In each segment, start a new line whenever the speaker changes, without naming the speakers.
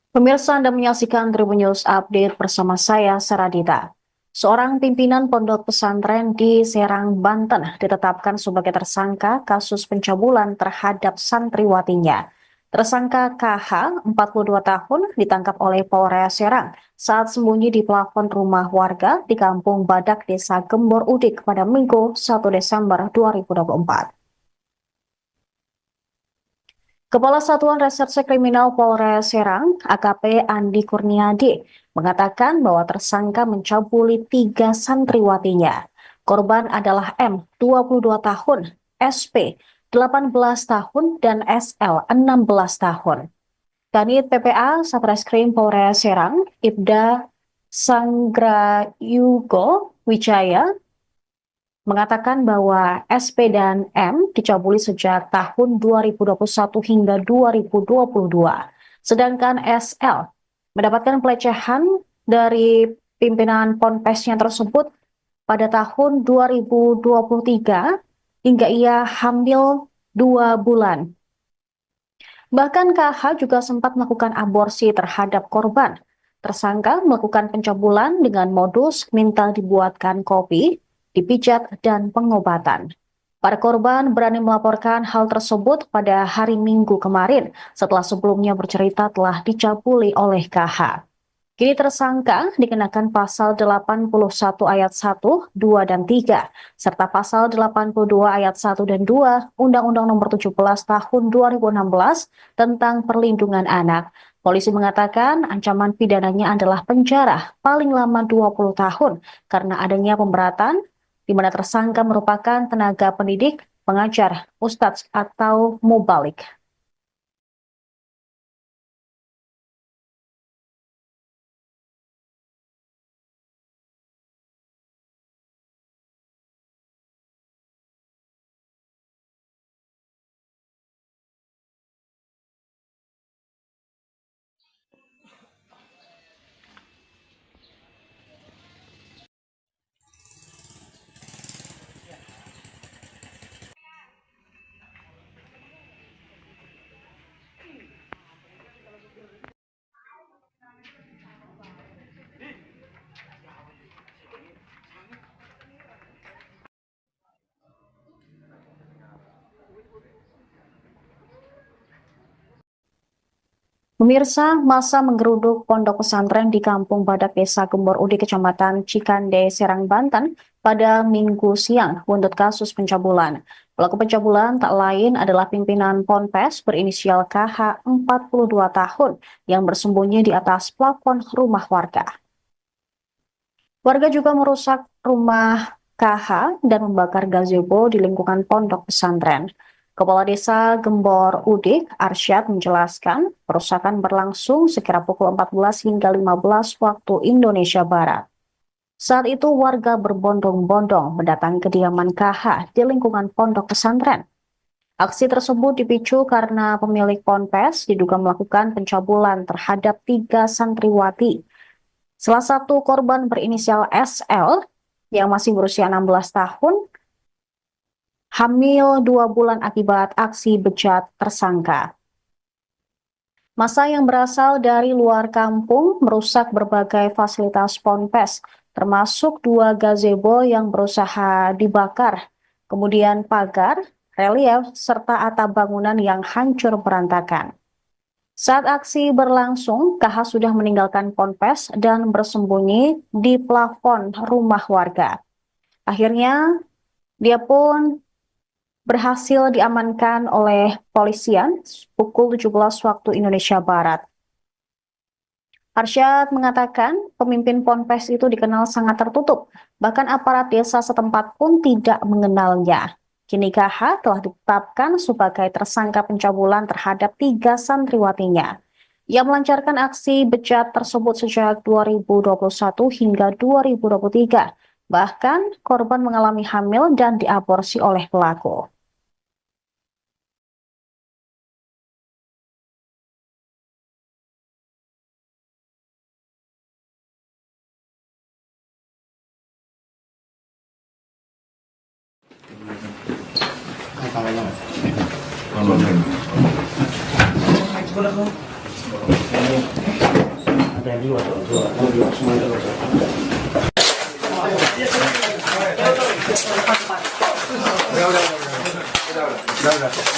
Pemirsa, Anda menyaksikan Tribun News Update bersama saya, Saradita. Seorang pimpinan pondok pesantren di Serang, Banten ditetapkan sebagai tersangka kasus pencabulan terhadap santriwatinya. Tersangka KH, 42 tahun, ditangkap oleh Polres Serang saat sembunyi di plafon rumah warga di Kampung Badak, Desa Gembor Udik pada Minggu 1 Desember 2024. Kepala Satuan Reserse Kriminal Polres Serang, AKP Andi Kurniadi, mengatakan bahwa tersangka mencabuli 3 santriwatinya. Korban adalah M, 22 tahun, SP, 18 tahun, dan SL, 16 tahun. Kanit PPA Satreskrim Polres Serang, Ibda Sanggrayugo Wijaya, mengatakan bahwa SP dan M dicabuli sejak tahun 2021 hingga 2022. Sedangkan SL mendapatkan pelecehan dari pimpinan ponpesnya tersebut pada tahun 2023 hingga ia hamil 2 bulan. Bahkan KH juga sempat melakukan aborsi terhadap korban. Tersangka melakukan pencabulan dengan modus minta dibuatkan kopi, dipijat, dan pengobatan. Para korban berani melaporkan hal tersebut pada hari Minggu kemarin setelah sebelumnya bercerita telah dicabuli oleh KH. Kini tersangka dikenakan pasal 81 ayat 1, 2, dan 3, serta pasal 82 ayat 1 dan 2 Undang-Undang Nomor 17 Tahun 2016 tentang Perlindungan Anak. Polisi mengatakan ancaman pidananya adalah penjara paling lama 20 tahun karena adanya pemberatan di mana tersangka merupakan tenaga pendidik, pengajar, ustadz, atau mubalik. Pemirsa, masa menggeruduk pondok pesantren di Kampung Badak, Desa Gembor Udik, Kecamatan Cikande, Serang, Banten pada Minggu siang buntut kasus pencabulan. Pelaku pencabulan tak lain adalah pimpinan Ponpes berinisial KH 42 tahun yang bersembunyi di atas plafon rumah warga. Warga juga merusak rumah KH dan membakar gazebo di lingkungan pondok pesantren. Kepala Desa Gembor Udik, Arsyad, menjelaskan perusakan berlangsung sekira pukul 14 hingga 15 waktu Indonesia Barat. Saat itu warga berbondong-bondong mendatangi kediaman KH di lingkungan pondok pesantren. Aksi tersebut dipicu karena pemilik ponpes diduga melakukan pencabulan terhadap 3 santriwati. Salah satu korban berinisial SL yang masih berusia 16 tahun hamil 2 bulan akibat aksi bejat tersangka. Massa yang berasal dari luar kampung merusak berbagai fasilitas ponpes, termasuk 2 gazebo yang berusaha dibakar, kemudian pagar, relief, serta atap bangunan yang hancur berantakan. Saat aksi berlangsung, KH sudah meninggalkan ponpes dan bersembunyi di plafon rumah warga. Akhirnya, dia pun berhasil diamankan oleh polisian pukul 17 waktu Indonesia Barat. Arsyad mengatakan pemimpin ponpes itu dikenal sangat tertutup, bahkan aparat desa setempat pun tidak mengenalnya. Kini KH telah ditetapkan sebagai tersangka pencabulan terhadap 3 santriwatinya. Ia melancarkan aksi bejat tersebut sejak 2021 hingga 2023. Bahkan korban mengalami hamil dan diaborsi oleh pelaku.
Kalau Ini ada yang dua tuh, dua semuanya dua. Udah.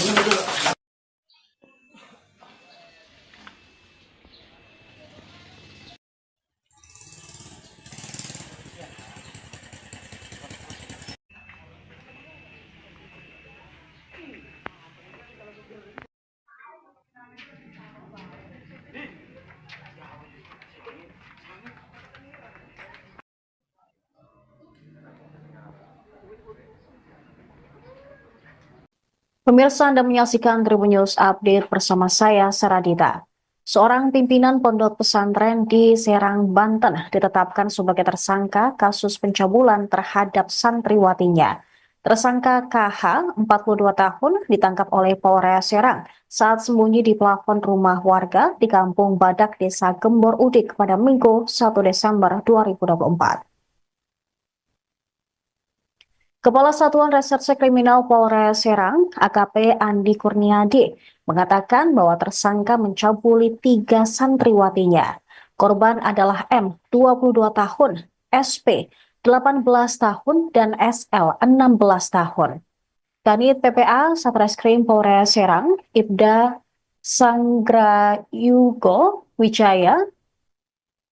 Pemirsa, Anda menyaksikan Tribun News Update bersama saya, Saradita. Seorang pimpinan pondok pesantren di Serang, Banten ditetapkan sebagai tersangka kasus pencabulan terhadap santriwatinya. Tersangka KH, 42 tahun, ditangkap oleh Polres Serang saat sembunyi di plafon rumah warga di Kampung Badak, Desa Gembor Udik pada Minggu 1 Desember 2024. Kepala Satuan Reserse Kriminal Polres Serang, AKP Andi Kurniadi, mengatakan bahwa tersangka mencabuli 3 santriwatinya. Korban adalah M, 22 tahun, SP, 18 tahun, dan SL, 16 tahun. Kanit PPA Satreskrim Polres Serang, Ibda Sanggrayugo Wijaya,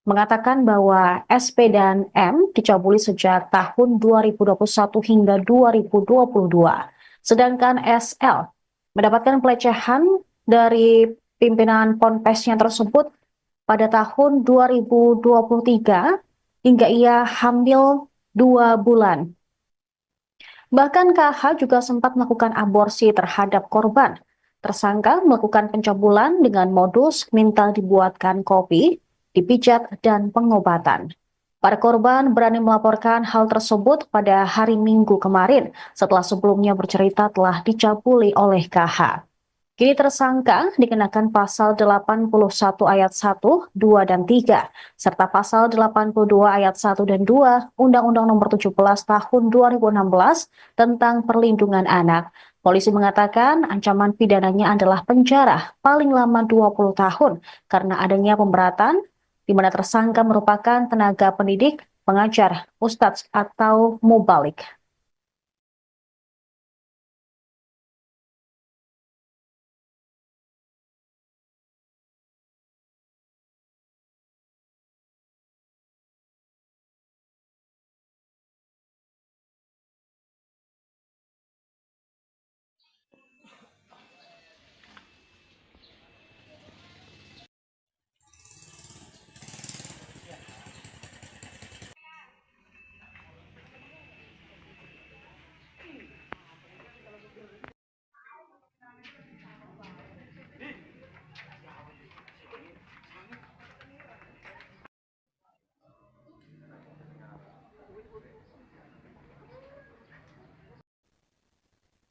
mengatakan bahwa SP dan M dicabuli sejak tahun 2021 hingga 2022. Sedangkan SL mendapatkan pelecehan dari pimpinan ponpesnya tersebut pada tahun 2023 hingga ia hamil 2 bulan. Bahkan KH juga sempat melakukan aborsi terhadap korban. Tersangka melakukan pencabulan dengan modus minta dibuatkan kopi, dipijat, dan pengobatan. Para korban berani melaporkan hal tersebut pada hari Minggu kemarin setelah sebelumnya bercerita telah dicabuli oleh KH. Kini tersangka dikenakan pasal 81 ayat 1, 2, dan 3, serta pasal 82 ayat 1 dan 2 Undang-Undang Nomor 17 Tahun 2016 tentang Perlindungan Anak. Polisi mengatakan ancaman pidananya adalah penjara paling lama 20 tahun karena adanya pemberatan di mana tersangka merupakan tenaga pendidik, pengajar, ustadz, atau mubalik.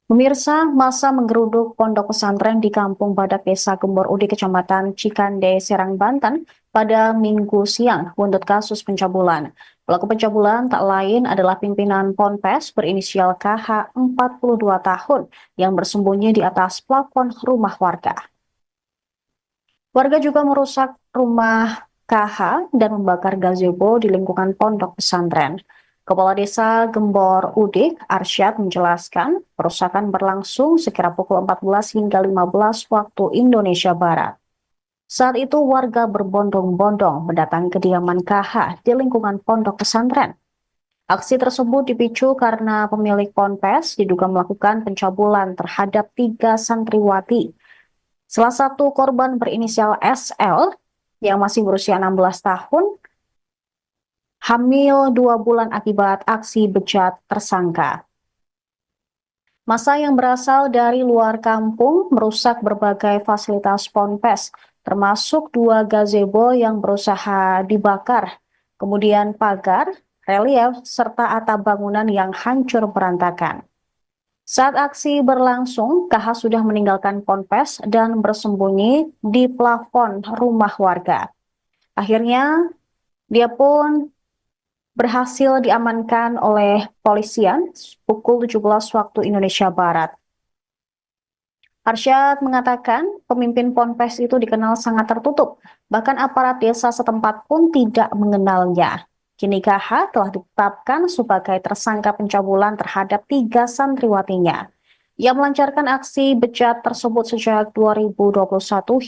Pemirsa, masa menggeruduk pondok pesantren di Kampung Badak, Desa Gembor Udik, Kecamatan Cikande, Serang, Banten pada Minggu siang buntut kasus pencabulan. Pelaku pencabulan tak lain adalah pimpinan Ponpes berinisial KH, 42 tahun, yang bersembunyi di atas plafon rumah warga. Warga juga merusak rumah KH dan membakar gazebo di lingkungan pondok pesantren. Kepala Desa Gembor Udik, Arsyad, menjelaskan perusakan berlangsung sekira pukul 14 hingga 15 waktu Indonesia Barat. Saat itu warga berbondong-bondong mendatangi kediaman KH di lingkungan pondok pesantren. Aksi tersebut dipicu karena pemilik ponpes diduga melakukan pencabulan terhadap 3 santriwati. Salah satu korban berinisial SL yang masih berusia 16 tahun hamil 2 bulan akibat aksi bejat tersangka. Massa yang berasal dari luar kampung merusak berbagai fasilitas ponpes, termasuk 2 gazebo yang berusaha dibakar, kemudian pagar, relief, serta atap bangunan yang hancur berantakan. Saat aksi berlangsung, KH sudah meninggalkan ponpes dan bersembunyi di plafon rumah warga. Akhirnya, dia pun berhasil diamankan oleh polisian pukul 17 waktu Indonesia Barat. Arsyad mengatakan pemimpin Ponpes itu dikenal sangat tertutup, bahkan aparat desa setempat pun tidak mengenalnya. Kini KH telah ditetapkan sebagai tersangka pencabulan terhadap 3 santriwatinya. Ia melancarkan aksi bejat tersebut sejak 2021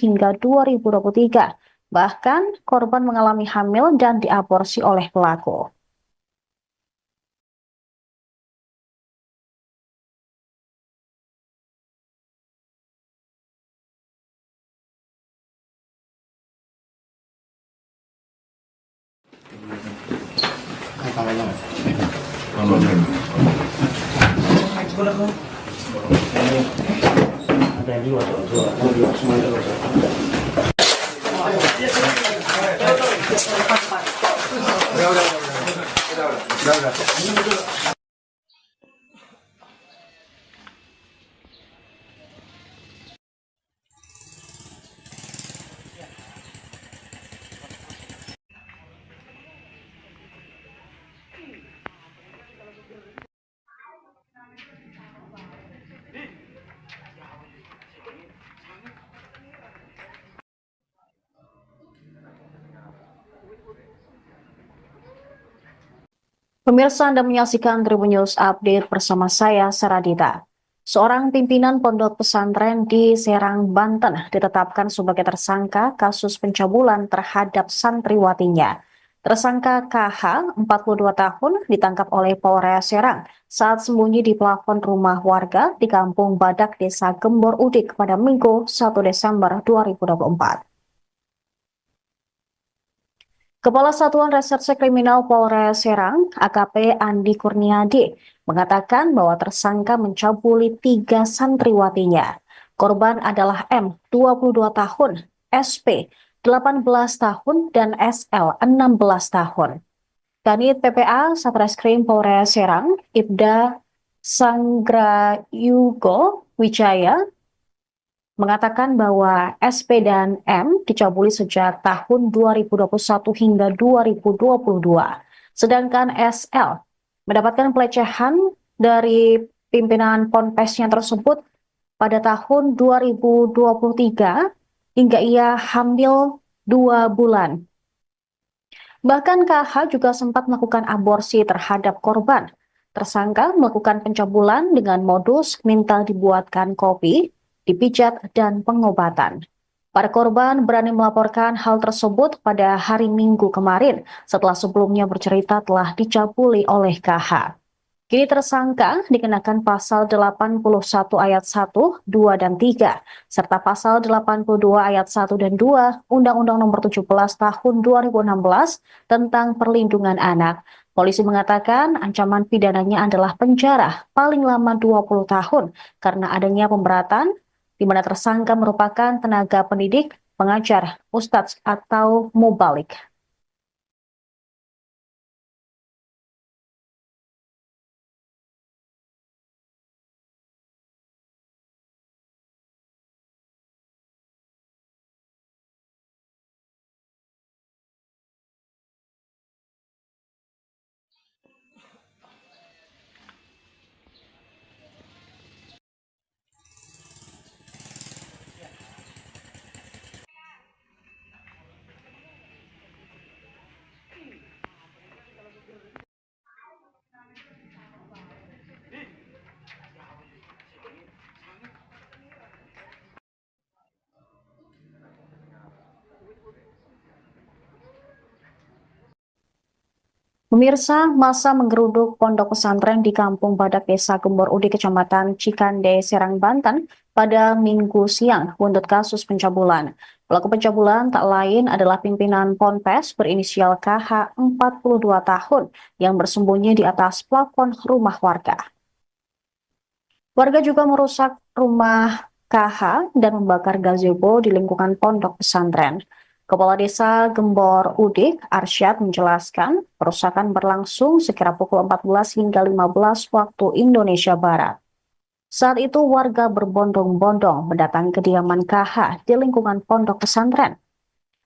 hingga 2023. Bahkan korban mengalami hamil dan diaborsi oleh pelaku.
Tangannya mas. Ada yang dua semuanya udah.
Pemirsa, Anda menyaksikan Tribun News Update bersama saya, Saradita. Seorang pimpinan pondok pesantren di Serang, Banten ditetapkan sebagai tersangka kasus pencabulan terhadap santriwatinya. Tersangka KH, 42 tahun, ditangkap oleh Polres Serang saat sembunyi di plafon rumah warga di Kampung Badak, Desa Gembor Udik pada Minggu 1 Desember 2024. Kepala Satuan Reserse Kriminal Polres Serang, AKP Andi Kurniadi, mengatakan bahwa tersangka mencabuli 3 santriwatinya. Korban adalah M, 22 tahun, SP, 18 tahun, dan SL, 16 tahun. Kanit PPA Satreskrim Polres Serang, Ibda Sanggrayugo Wijaya, mengatakan bahwa SP dan M dicabuli sejak tahun 2021 hingga 2022. Sedangkan SL mendapatkan pelecehan dari pimpinan ponpesnya tersebut pada tahun 2023 hingga ia hamil 2 bulan. Bahkan KH juga sempat melakukan aborsi terhadap korban. Tersangka melakukan pencabulan dengan modus minta dibuatkan kopi, dipijat, dan pengobatan. Para korban berani melaporkan hal tersebut pada hari Minggu kemarin setelah sebelumnya bercerita telah dicabuli oleh KH. Kini tersangka dikenakan pasal 81 ayat 1, 2, dan 3, serta pasal 82 ayat 1 dan 2 Undang-Undang Nomor 17 Tahun 2016 tentang Perlindungan Anak. Polisi mengatakan ancaman pidananya adalah penjara paling lama 20 tahun karena adanya pemberatan di mana tersangka merupakan tenaga pendidik, pengajar, ustadz, atau mubalik. Pemirsa, masa menggeruduk pondok pesantren di Kampung Badak, Desa Gembor Udik, Kecamatan Cikande, Serang, Banten pada Minggu siang buntut kasus pencabulan. Pelaku pencabulan tak lain adalah pimpinan Ponpes berinisial KH, 42 tahun, yang bersembunyi di atas plafon rumah warga. Warga juga merusak rumah KH dan membakar gazebo di lingkungan pondok pesantren. Kepala Desa Gembor Udik, Arsyad, menjelaskan perusakan berlangsung sekira pukul 14 hingga 15 waktu Indonesia Barat. Saat itu warga berbondong-bondong mendatangi kediaman KH di lingkungan pondok pesantren.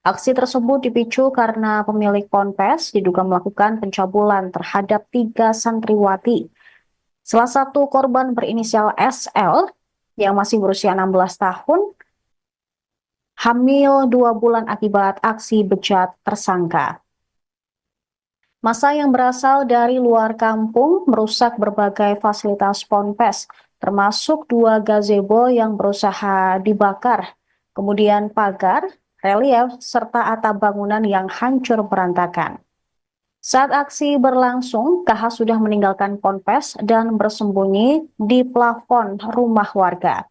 Aksi tersebut dipicu karena pemilik ponpes diduga melakukan pencabulan terhadap 3 santriwati. Salah satu korban berinisial SL yang masih berusia 16 tahun, hamil 2 bulan akibat aksi bejat tersangka. Massa yang berasal dari luar kampung merusak berbagai fasilitas Ponpes, termasuk 2 gazebo yang berusaha dibakar, kemudian pagar, relief, serta atap bangunan yang hancur berantakan. Saat aksi berlangsung, KH sudah meninggalkan Ponpes dan bersembunyi di plafon rumah warga.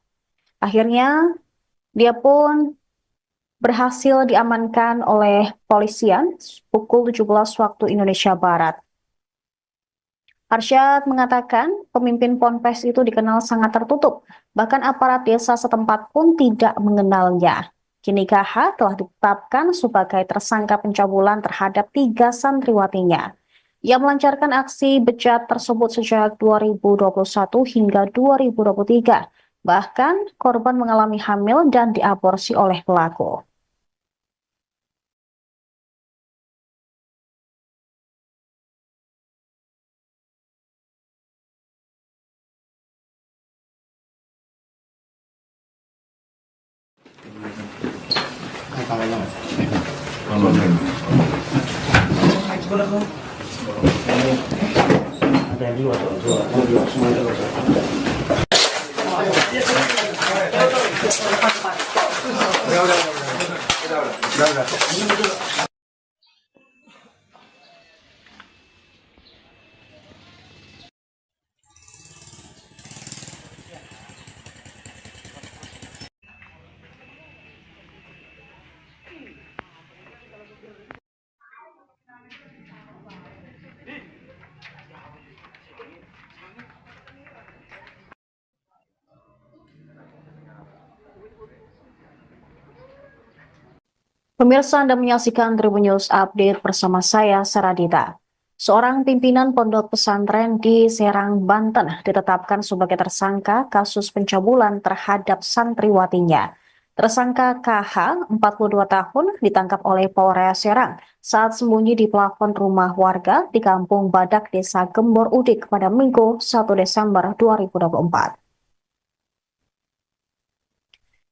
Akhirnya, dia pun berhasil diamankan oleh polisian pukul 17 waktu Indonesia Barat. Arsyad mengatakan pemimpin Ponpes itu dikenal sangat tertutup, bahkan aparat desa setempat pun tidak mengenalnya. Kini KH telah ditetapkan sebagai tersangka pencabulan terhadap 3 santriwatinya. Ia melancarkan aksi bejat tersebut sejak 2021 hingga 2023. Bahkan korban mengalami hamil dan diaborsi oleh pelaku.
Tangannya mas. Ada yang dua semuanya udah.
Pemirsa, Anda menyaksikan Tribun News Update bersama saya, Saradita. Seorang pimpinan pondok pesantren di Serang, Banten ditetapkan sebagai tersangka kasus pencabulan terhadap santriwatinya. Tersangka KH, 42 tahun, ditangkap oleh Polres Serang saat sembunyi di plafon rumah warga di Kampung Badak, Desa Gembor Udik pada Minggu 1 Desember 2024.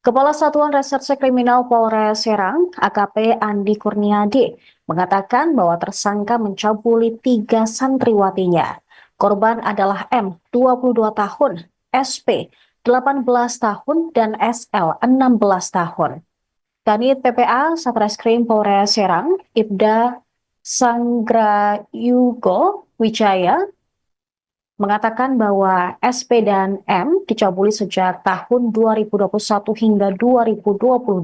Kepala Satuan Reserse Kriminal Polres Serang, AKP Andi Kurniadi, mengatakan bahwa tersangka mencabuli 3 santriwatinya. Korban adalah M, 22 tahun, SP, 18 tahun, dan SL, 16 tahun. Kanit PPA Satreskrim Polres Serang, Ibda Sanggrayugo Wijaya, mengatakan bahwa SP dan M dicabuli sejak tahun 2021 hingga 2022.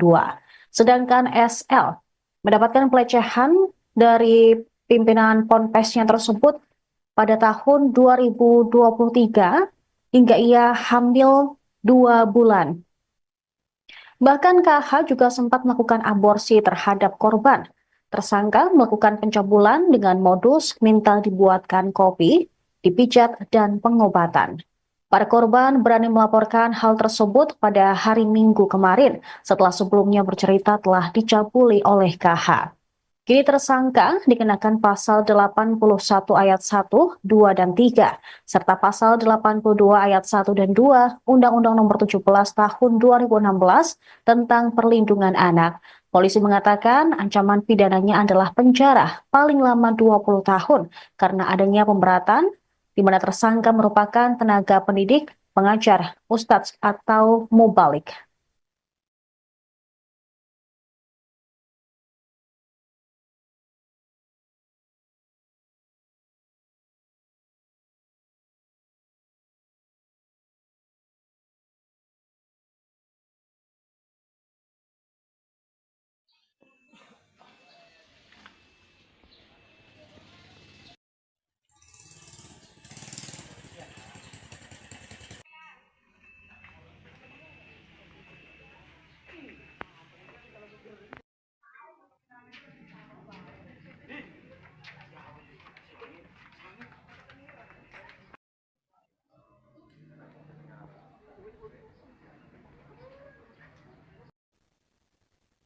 Sedangkan SL mendapatkan pelecehan dari pimpinan ponpesnya tersebut pada tahun 2023 hingga ia hamil 2 bulan. Bahkan KH juga sempat melakukan aborsi terhadap korban. Tersangka melakukan pencabulan dengan modus minta dibuatkan kopi, dipijat, dan pengobatan. Para korban berani melaporkan hal tersebut pada hari Minggu kemarin setelah sebelumnya bercerita telah dicabuli oleh KH. Kini tersangka dikenakan pasal 81 ayat 1, 2, dan 3, serta pasal 82 ayat 1 dan 2 Undang-Undang Nomor 17 Tahun 2016 tentang Perlindungan Anak. Polisi mengatakan ancaman pidananya adalah penjara paling lama 20 tahun karena adanya pemberatan di mana tersangka merupakan tenaga pendidik, pengajar, ustadz, atau mubalik.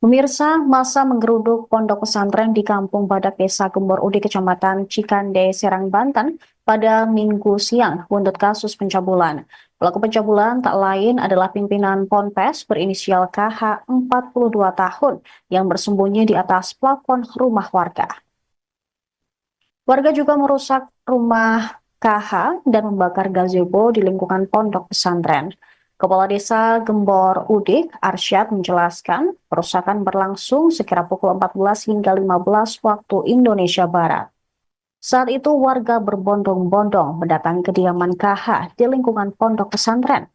Pemirsa, massa menggeruduk pondok pesantren di Kampung Badak, Desa Gembor Udik, Kecamatan Cikande, Serang, Banten pada Minggu siang untuk kasus pencabulan. Pelaku pencabulan tak lain adalah pimpinan Ponpes berinisial KH 42 tahun yang bersembunyi di atas plafon rumah warga. Warga juga merusak rumah KH dan membakar gazebo di lingkungan pondok pesantren. Kepala Desa Gembor Udik, Arsyad menjelaskan, perusakan berlangsung sekira pukul 14 hingga 15 waktu Indonesia Barat. Saat itu warga berbondong-bondong mendatangi kediaman KH di lingkungan pondok pesantren.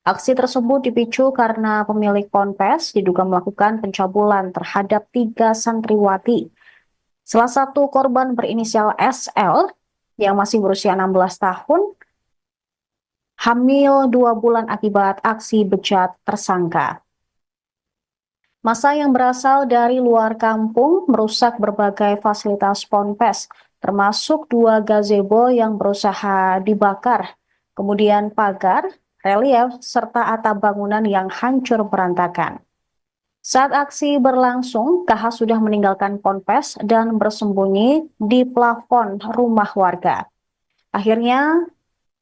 Aksi tersebut dipicu karena pemilik ponpes diduga melakukan pencabulan terhadap 3 santriwati. Salah satu korban berinisial SL yang masih berusia 16 tahun, hamil 2 bulan akibat aksi bejat tersangka. Massa yang berasal dari luar kampung merusak berbagai fasilitas ponpes, termasuk 2 gazebo yang berusaha dibakar, kemudian pagar, relief, serta atap bangunan yang hancur berantakan. Saat aksi berlangsung, KH sudah meninggalkan ponpes dan bersembunyi di plafon rumah warga. Akhirnya,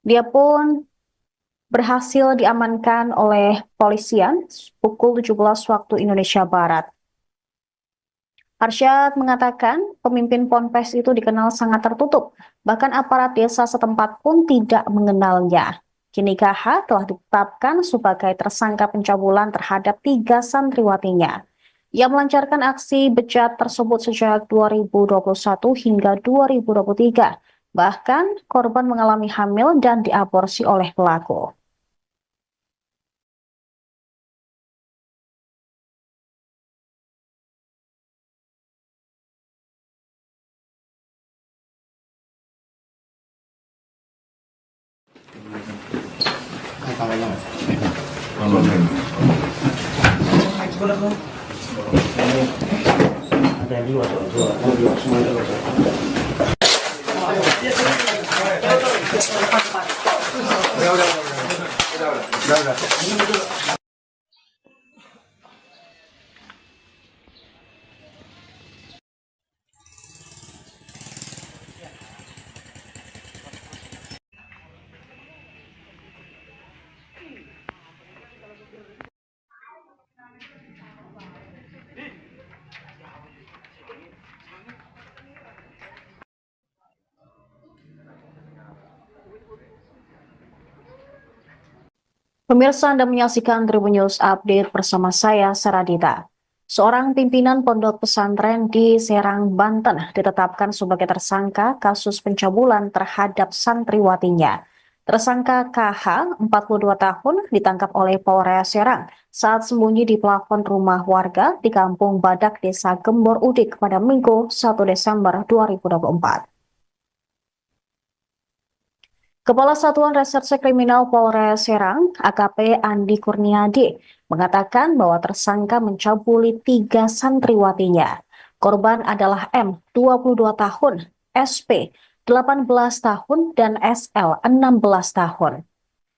dia pun berhasil diamankan oleh polisian pukul 17 waktu Indonesia Barat. Arsyad mengatakan pemimpin ponpes itu dikenal sangat tertutup, bahkan aparat desa setempat pun tidak mengenalnya. Kini KH telah ditetapkan sebagai tersangka pencabulan terhadap 3 santriwatinya. Ia melancarkan aksi bejat tersebut sejak 2021 hingga 2023. Bahkan korban mengalami hamil dan diaborsi oleh pelaku.
Tangannya mas. Ada yang dua semuanya udah.
Pemirsa, Anda menyaksikan Tribun News Update bersama saya, Saradita. Seorang pimpinan pondok pesantren di Serang, Banten ditetapkan sebagai tersangka kasus pencabulan terhadap santriwatinya. Tersangka KH, 42 tahun, ditangkap oleh Polres Serang saat sembunyi di plafon rumah warga di Kampung Badak, Desa Gembor Udik pada Minggu 1 Desember 2024. Kepala Satuan Reserse Kriminal Polres Serang, AKP Andi Kurniadi, mengatakan bahwa tersangka mencabuli 3 santriwatinya. Korban adalah M, 22 tahun, SP, 18 tahun, dan SL, 16 tahun.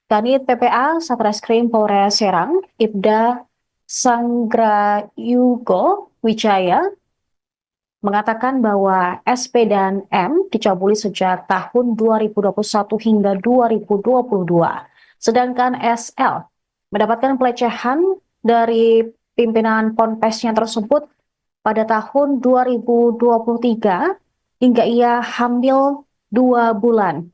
Kanit PPA Satreskrim Polres Serang, Ibda Sanggrayugo Wijaya, mengatakan bahwa SP dan M dicabuli sejak tahun 2021 hingga 2022. Sedangkan SL mendapatkan pelecehan dari pimpinan ponpesnya tersebut pada tahun 2023 hingga ia hamil 2 bulan.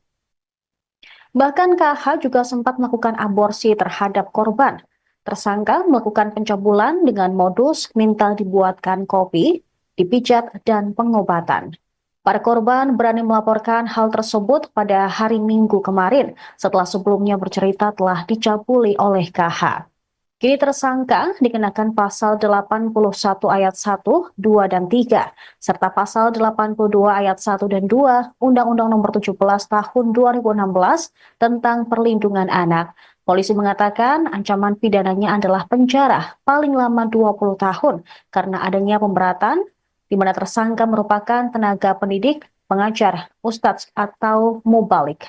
Bahkan KH juga sempat melakukan aborsi terhadap korban. Tersangka melakukan pencabulan dengan modus minta dibuatkan kopi, dipijat, dan pengobatan. Para korban berani melaporkan hal tersebut pada hari Minggu kemarin setelah sebelumnya bercerita telah dicabuli oleh KH. Kini tersangka dikenakan pasal 81 ayat 1, 2, dan 3, serta pasal 82 ayat 1 dan 2 Undang-Undang Nomor 17 Tahun 2016 tentang Perlindungan Anak. Polisi mengatakan ancaman pidananya adalah penjara paling lama 20 tahun karena adanya pemberatan di mana tersangka merupakan tenaga pendidik, pengajar, ustadz, atau mubalik.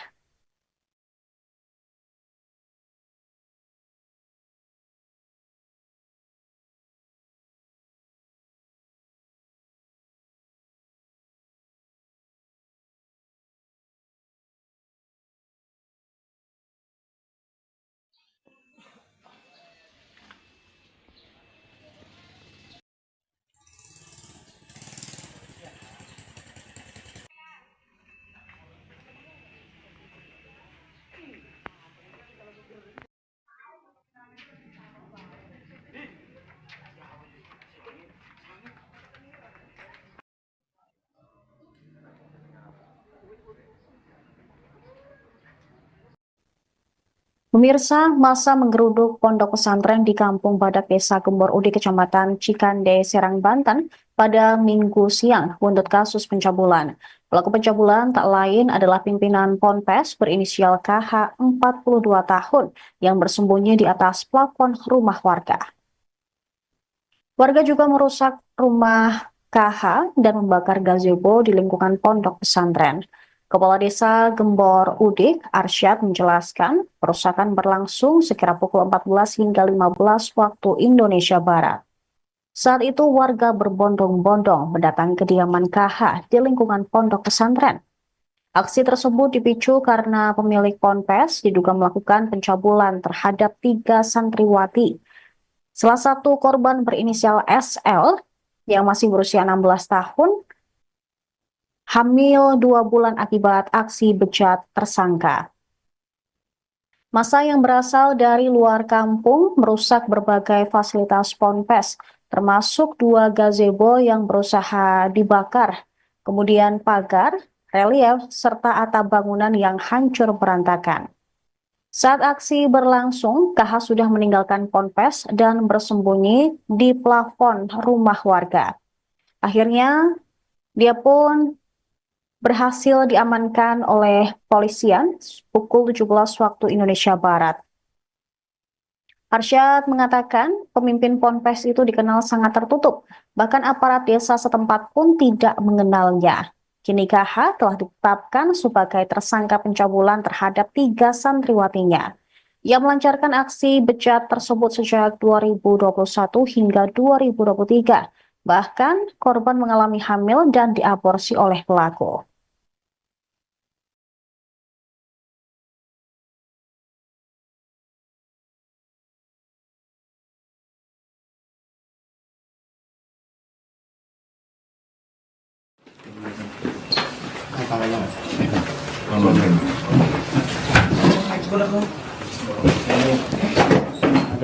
Pemirsa, masa menggeruduk pondok pesantren di Kampung Badak Desa Gembor Udik, Kecamatan Cikande, Serang, Banten pada Minggu siang buntut kasus pencabulan. Pelaku pencabulan tak lain adalah pimpinan Ponpes berinisial KH 42 tahun yang bersembunyi di atas plafon rumah warga. Warga juga merusak rumah KH dan membakar gazebo di lingkungan pondok pesantren. Kepala Desa Gembor Udik, Arsyad, menjelaskan perusakan berlangsung sekira pukul 14 hingga 15 waktu Indonesia Barat. Saat itu warga berbondong-bondong mendatangi kediaman KH di lingkungan pondok pesantren. Aksi tersebut dipicu karena pemilik ponpes diduga melakukan pencabulan terhadap 3 santriwati. Salah satu korban berinisial SL yang masih berusia 16 tahun hamil 2 bulan akibat aksi bejat tersangka. Massa yang berasal dari luar kampung merusak berbagai fasilitas ponpes, termasuk 2 gazebo yang berusaha dibakar, kemudian pagar, relief, serta atap bangunan yang hancur berantakan. Saat aksi berlangsung, KH sudah meninggalkan ponpes dan bersembunyi di plafon rumah warga. Akhirnya, dia pun berhasil diamankan oleh polisian pukul 17 waktu Indonesia Barat. Arsyad mengatakan pemimpin ponpes itu dikenal sangat tertutup, bahkan aparat desa setempat pun tidak mengenalnya. Kini KH telah ditetapkan sebagai tersangka pencabulan terhadap 3 santriwatinya. Ia melancarkan aksi bejat tersebut sejak 2021 hingga 2023. Bahkan korban mengalami hamil dan diaborsi oleh pelaku.
Ada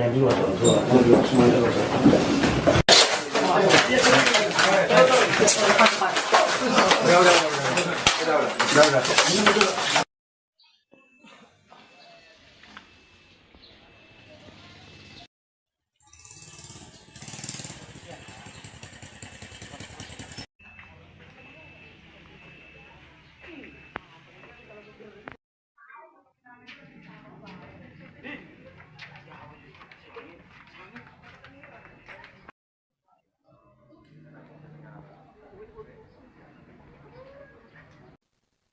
yang dua semuanya.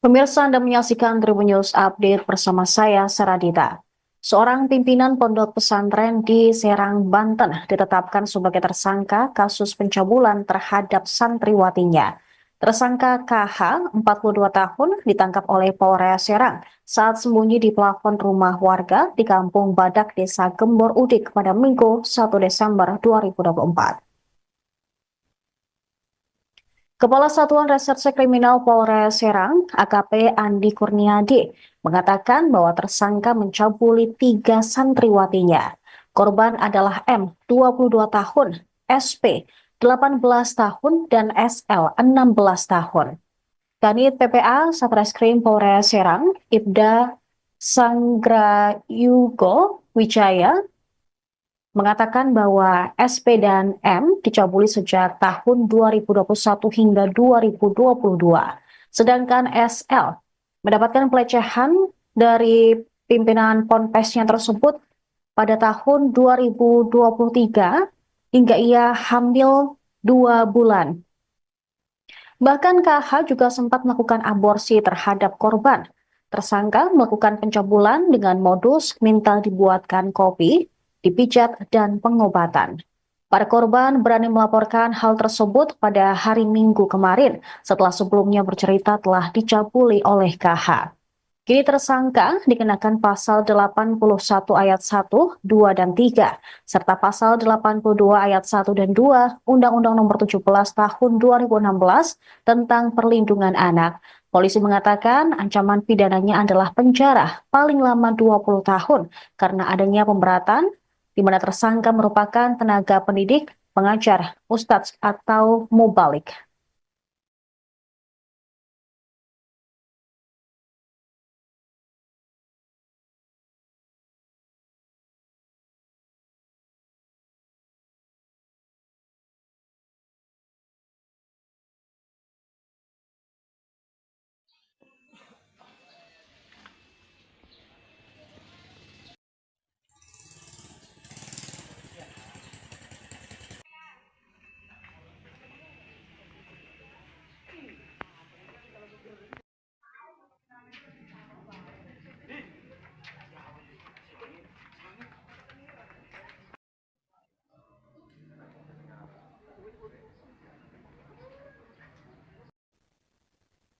Pemirsa, Anda menyaksikan Tribun News Update bersama saya, Saradita. Seorang pimpinan pondok pesantren di Serang, Banten ditetapkan sebagai tersangka kasus pencabulan terhadap santriwatinya. Tersangka KH, 42 tahun, ditangkap oleh Polres Serang saat sembunyi di plafon rumah warga di Kampung Badak, Desa Gembor Udik pada Minggu 1 Desember 2024. Kepala Satuan Reserse Kriminal Polres Serang, AKP Andi Kurniadi, mengatakan bahwa tersangka mencabuli 3 santriwatinya. Korban adalah M, 22 tahun, SP, 18 tahun, dan SL, 16 tahun. Kanit PPA Satreskrim Polres Serang, Ibda Sanggrayugo Wijaya, mengatakan bahwa SP dan M dicabuli sejak tahun 2021 hingga 2022. Sedangkan SL mendapatkan pelecehan dari pimpinan ponpesnya tersebut pada tahun 2023 hingga ia hamil 2 bulan. Bahkan KH juga sempat melakukan aborsi terhadap korban. Tersangka melakukan pencabulan dengan modus minta dibuatkan kopi, dipijat, dan pengobatan. Para korban berani melaporkan hal tersebut pada hari Minggu kemarin setelah sebelumnya bercerita telah dicabuli oleh KH. Kini tersangka dikenakan pasal 81 ayat 1, 2, dan 3, serta pasal 82 ayat 1 dan 2 Undang-Undang Nomor 17 Tahun 2016 tentang Perlindungan Anak. Polisi mengatakan ancaman pidananya adalah penjara paling lama 20 tahun karena adanya pemberatan di mana tersangka merupakan tenaga pendidik, pengajar, ustadz, atau mubalik.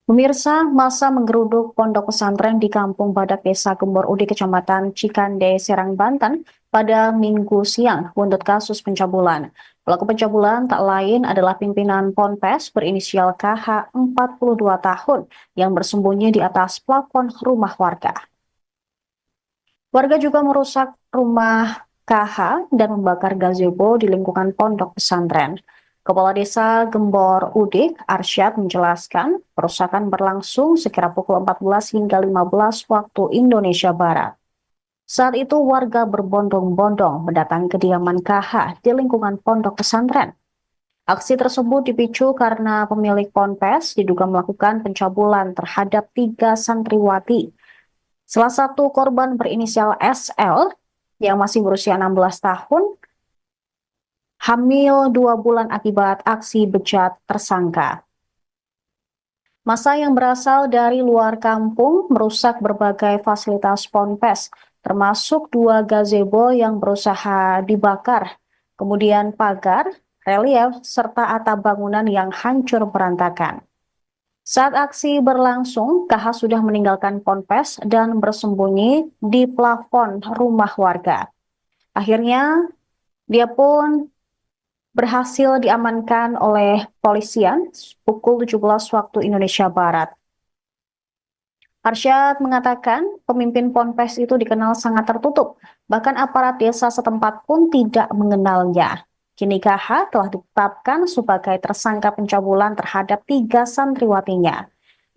Pemirsa, masa menggeruduk pondok pesantren di Kampung Badak Desa Gembor Ude, Kecamatan Cikande, Serang, Banten pada Minggu siang buntut kasus pencabulan. Pelaku pencabulan tak lain adalah pimpinan Ponpes berinisial KH 42 tahun yang bersembunyi di atas plafon rumah warga. Warga juga merusak rumah KH dan membakar gazebo di lingkungan pondok pesantren. Kepala Desa Gembor Udik, Arsyad, menjelaskan perusakan berlangsung sekira pukul 14 hingga 15 waktu Indonesia Barat. Saat itu warga berbondong-bondong mendatangi kediaman KH di lingkungan pondok pesantren. Aksi tersebut dipicu karena pemilik ponpes diduga melakukan pencabulan terhadap 3 santriwati. Salah satu korban berinisial SL yang masih berusia 16 tahun hamil 2 bulan akibat aksi bejat tersangka. Massa yang berasal dari luar kampung merusak berbagai fasilitas ponpes, termasuk 2 gazebo yang berusaha dibakar, kemudian pagar, relief, serta atap bangunan yang hancur berantakan. Saat aksi berlangsung, KH sudah meninggalkan ponpes dan bersembunyi di plafon rumah warga. Akhirnya, dia pun berhasil diamankan oleh polisian pukul 17 waktu Indonesia Barat. Arsyad mengatakan pemimpin ponpes itu dikenal sangat tertutup, bahkan aparat desa setempat pun tidak mengenalnya. Kini KH telah ditetapkan sebagai tersangka pencabulan terhadap 3 santriwatinya.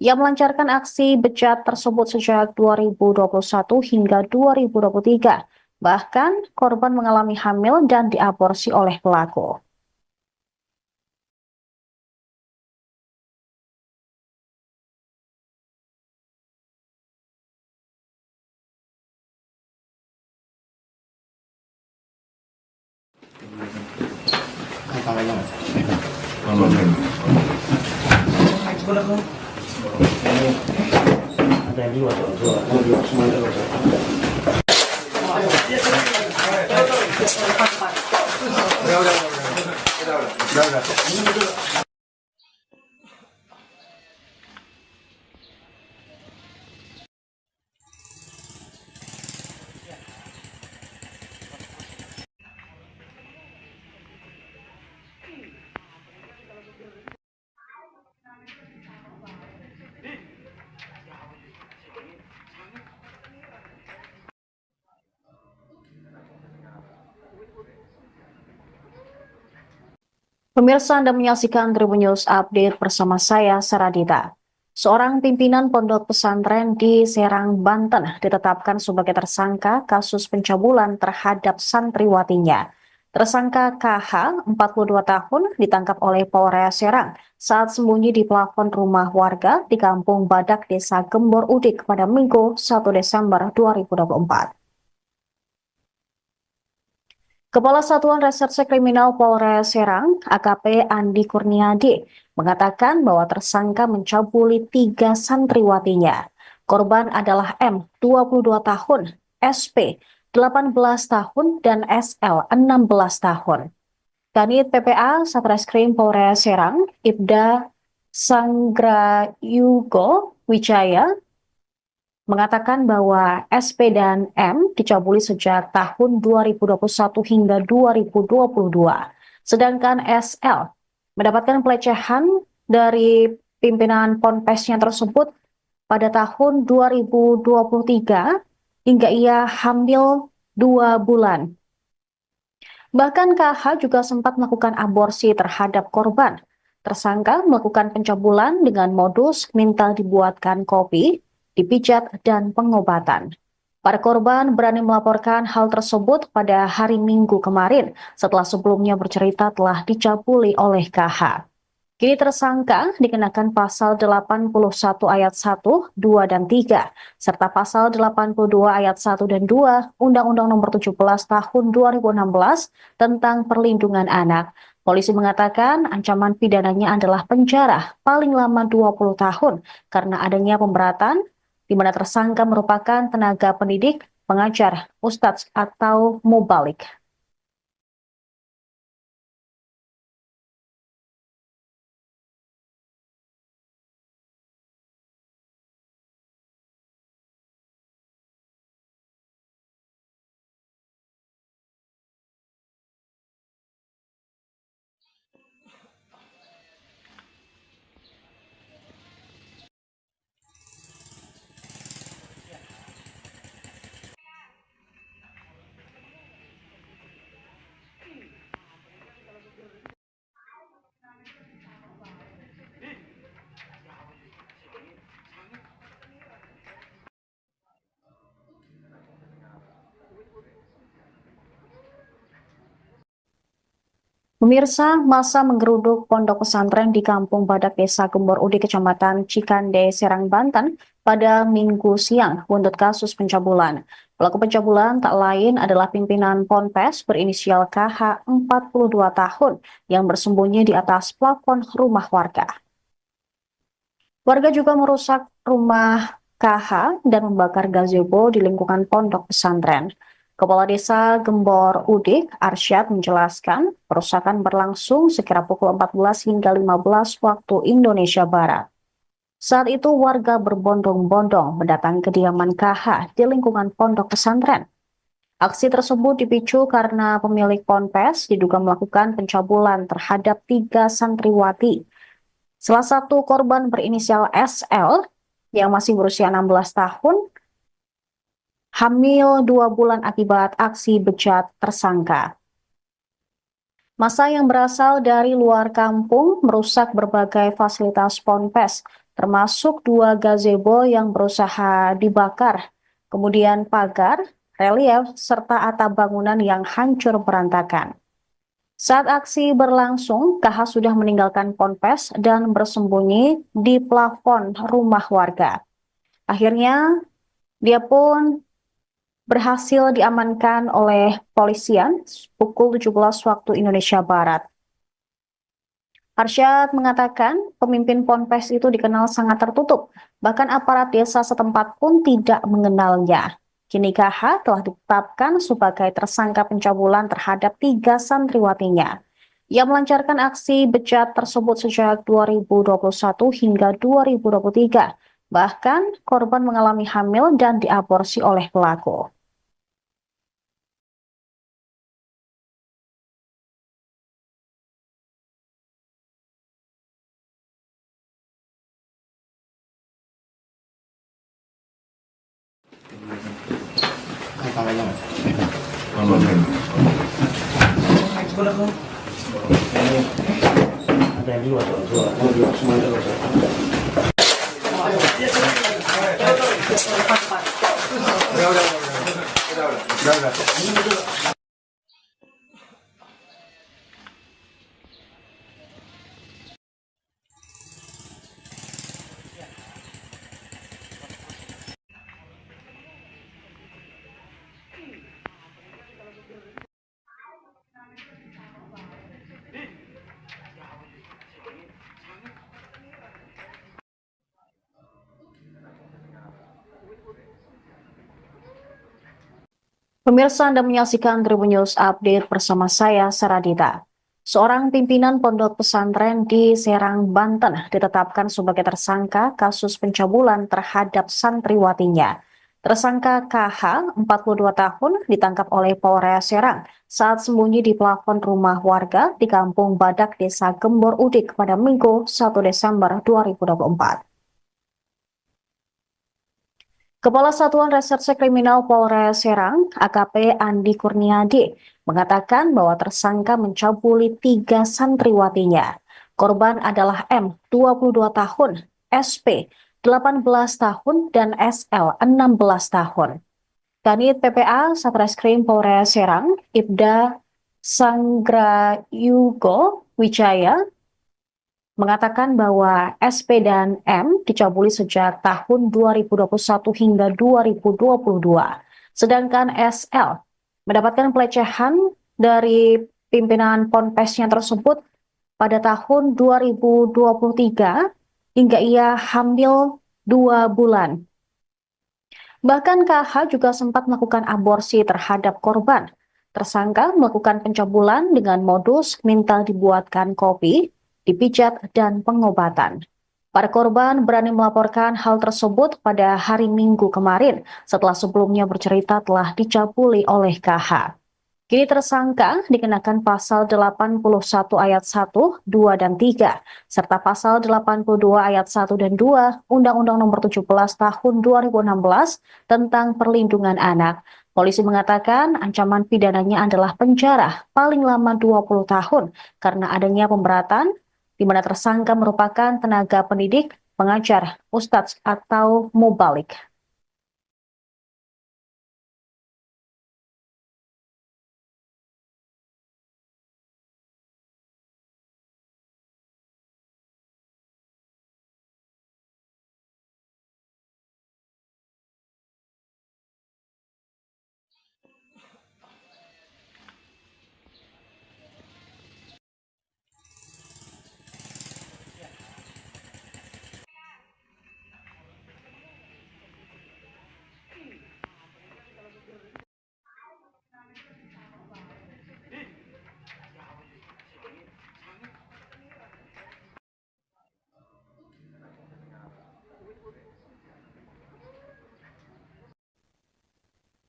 Ia melancarkan aksi bejat tersebut sejak 2021 hingga 2023. Bahkan korban mengalami hamil dan diaborsi oleh pelaku.
Ada yang dua tuh.
Pemirsa, Anda menyaksikan Tribun News Update bersama saya, Saradita. Seorang pimpinan pondok pesantren di Serang, Banten ditetapkan sebagai tersangka kasus pencabulan terhadap santriwatinya. Tersangka KH, 42 tahun, ditangkap oleh Polres Serang saat sembunyi di plafon rumah warga di Kampung Badak, Desa Gembor Udik pada Minggu 1 Desember 2024. Kepala Satuan Reserse Kriminal Polres Serang, AKP Andi Kurniadi, mengatakan bahwa tersangka mencabuli 3 santriwatinya. Korban adalah M, 22 tahun, SP, 18 tahun, dan SL, 16 tahun. Kanit PPA Satreskrim Polres Serang, Ibda Sanggrayugo Wijaya, mengatakan bahwa SP dan M dicabuli sejak tahun 2021 hingga 2022. Sedangkan SL mendapatkan pelecehan dari pimpinan ponpesnya tersebut pada tahun 2023 hingga ia hamil 2 bulan. Bahkan KH juga sempat melakukan aborsi terhadap korban. Tersangka melakukan pencabulan dengan modus minta dibuatkan kopi, dipijat, dan pengobatan. Para korban berani melaporkan hal tersebut pada hari Minggu kemarin setelah sebelumnya bercerita telah dicabuli oleh KH. Kini tersangka dikenakan pasal 81 ayat 1, 2, dan 3, serta pasal 82 ayat 1 dan 2 Undang-Undang Nomor 17 Tahun 2016 tentang Perlindungan Anak. Polisi mengatakan ancaman pidananya adalah penjara paling lama 20 tahun karena adanya pemberatan di mana tersangka merupakan tenaga pendidik, pengajar, ustadz, atau mubalik. Pemirsa, masa menggeruduk pondok pesantren di Kampung Badak Desa Gembor Ude, Kecamatan Cikande, Serang, Banten pada Minggu siang buntut kasus pencabulan. Pelaku pencabulan tak lain adalah pimpinan Ponpes berinisial KH 42 tahun yang bersembunyi di atas plafon rumah warga. Warga juga merusak rumah KH dan membakar gazebo di lingkungan pondok pesantren. Kepala Desa Gembor Udik, Arsyad, menjelaskan perusakan berlangsung sekira pukul 14 hingga 15 waktu Indonesia Barat. Saat itu warga berbondong-bondong mendatangi kediaman KH di lingkungan pondok pesantren. Aksi tersebut dipicu karena pemilik ponpes diduga melakukan pencabulan terhadap 3 santriwati. Salah satu korban berinisial SL yang masih berusia 16 tahun, hamil 2 bulan akibat aksi bejat tersangka. Massa yang berasal dari luar kampung merusak berbagai fasilitas ponpes, termasuk 2 gazebo yang berusaha dibakar, kemudian pagar, relief, serta atap bangunan yang hancur berantakan. Saat aksi berlangsung, KH sudah meninggalkan ponpes dan bersembunyi di plafon rumah warga. Akhirnya, dia pun berhasil diamankan oleh polisian pukul 17 waktu Indonesia Barat. Arsyad mengatakan pemimpin ponpes itu dikenal sangat tertutup, bahkan aparat desa setempat pun tidak mengenalnya. Kini KH telah ditetapkan sebagai tersangka pencabulan terhadap 3 santriwatinya. Ia melancarkan aksi bejat tersebut sejak 2021 hingga 2023. Bahkan korban mengalami hamil dan diaborsi oleh pelaku.
Tangannya nggak? Ada yang dua tuh, dua, semuanya dua. Udah.
Pemirsa, Anda menyaksikan Tribun News Update bersama saya, Saradita. Seorang pimpinan pondok pesantren di Serang, Banten ditetapkan sebagai tersangka kasus pencabulan terhadap santriwatinya. Tersangka KH, 42 tahun, ditangkap oleh Polres Serang saat sembunyi di plafon rumah warga di Kampung Badak, Desa Gembor Udik pada Minggu 1 Desember 2024. Kepala Satuan Reserse Kriminal Polres Serang, AKP Andi Kurniadi, mengatakan bahwa tersangka mencabuli 3 santriwatinya. Korban adalah M, 22 tahun, SP, 18 tahun, dan SL, 16 tahun. Kanit PPA Satreskrim Polres Serang, Ibda Sanggrayugo Wijaya, mengatakan bahwa SP dan M dicabuli sejak tahun 2021 hingga 2022. Sedangkan SL mendapatkan pelecehan dari pimpinan ponpesnya tersebut pada tahun 2023 hingga ia hamil 2 bulan. Bahkan KH juga sempat melakukan aborsi terhadap korban. Tersangka melakukan pencabulan dengan modus minta dibuatkan kopi, dipijat, dan pengobatan. Para korban berani melaporkan hal tersebut pada hari Minggu kemarin setelah sebelumnya bercerita telah dicabuli oleh KH. Kini tersangka dikenakan pasal 81 ayat 1, 2, dan 3, serta pasal 82 ayat 1 dan 2 Undang-Undang Nomor 17 Tahun 2016 tentang Perlindungan Anak. Polisi mengatakan ancaman pidananya adalah penjara paling lama 20 tahun karena adanya pemberatan di mana tersangka merupakan tenaga pendidik, pengajar, ustadz, atau mubalik.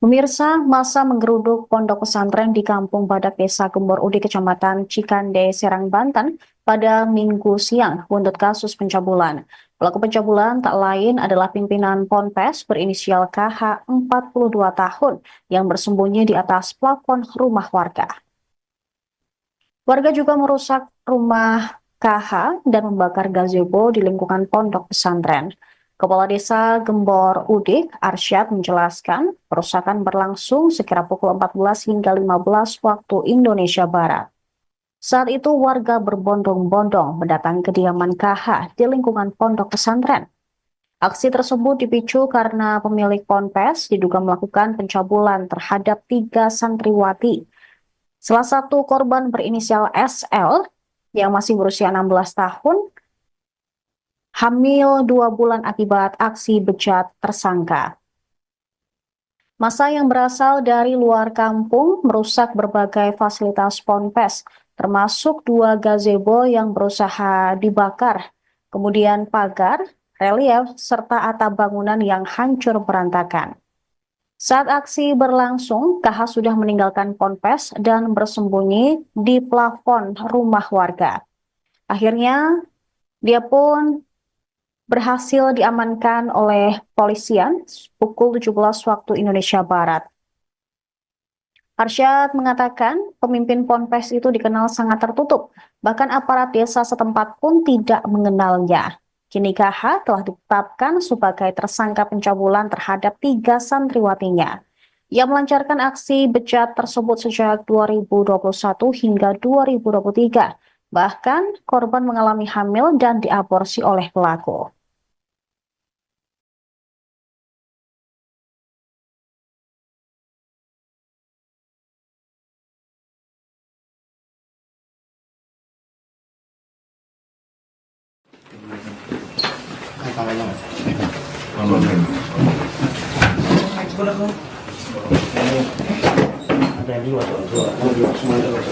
Pemirsa, masa menggeruduk pondok pesantren di Kampung Badak Desa Gembor Ude, Kecamatan Cikande, Serang, Banten pada Minggu siang buntut kasus pencabulan. Pelaku pencabulan tak lain adalah pimpinan Ponpes berinisial KH 42 tahun yang bersembunyi di atas plafon rumah warga. Warga juga merusak rumah KH dan membakar gazebo di lingkungan pondok pesantren. Kepala Desa Gembor Udik, Arsyad, menjelaskan perusakan berlangsung sekira pukul 14 hingga 15 waktu Indonesia Barat. Saat itu warga berbondong-bondong mendatangi kediaman KH di lingkungan pondok pesantren. Aksi tersebut dipicu karena pemilik ponpes diduga melakukan pencabulan terhadap 3 santriwati. Salah satu korban berinisial SL yang masih berusia 16 tahun, hamil 2 bulan akibat aksi bejat tersangka. Massa yang berasal dari luar kampung merusak berbagai fasilitas ponpes, termasuk 2 gazebo yang berusaha dibakar, kemudian pagar, relief, serta atap bangunan yang hancur berantakan. Saat aksi berlangsung, KH sudah meninggalkan ponpes dan bersembunyi di plafon rumah warga. Akhirnya, dia pun berhasil diamankan oleh polisian pukul 17 waktu Indonesia Barat. Arsyad mengatakan pemimpin ponpes itu dikenal sangat tertutup, bahkan aparat desa setempat pun tidak mengenalnya. Kini KH telah ditetapkan sebagai tersangka pencabulan terhadap 3 santriwatinya. Ia melancarkan aksi bejat tersebut sejak 2021 hingga 2023. Bahkan korban mengalami hamil dan diaborsi oleh pelaku.
Tangannya nggak? Ada yang dua semuanya. Udah.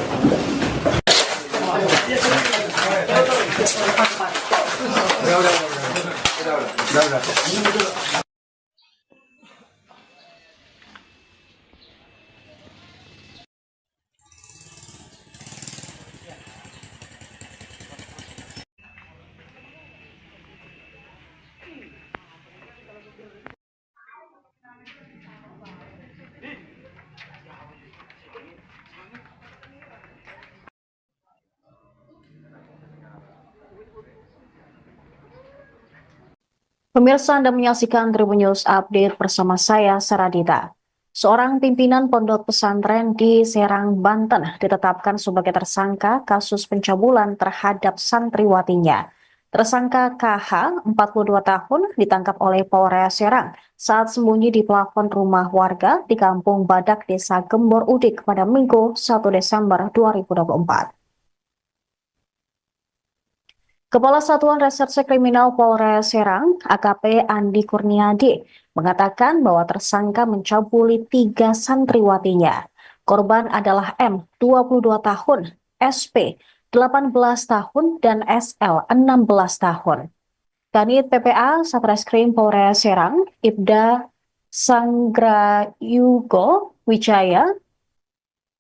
Pemirsa, Anda menyaksikan Tribun News Update bersama saya, Saradita. Seorang pimpinan pondok pesantren di Serang, Banten ditetapkan sebagai tersangka kasus pencabulan terhadap santriwatinya. Tersangka KH, 42 tahun, ditangkap oleh Polres Serang saat sembunyi di plafon rumah warga di Kampung Badak, Desa Gembor Udik pada Minggu 1 Desember 2024. Kepala Satuan Reserse Kriminal Polres Serang, AKP Andi Kurniadi, mengatakan bahwa tersangka mencabuli 3 santriwatinya. Korban adalah M, 22 tahun, SP, 18 tahun, dan SL, 16 tahun. Kanit PPA Satreskrim Polres Serang, Ibda Sanggrayugo Wijaya,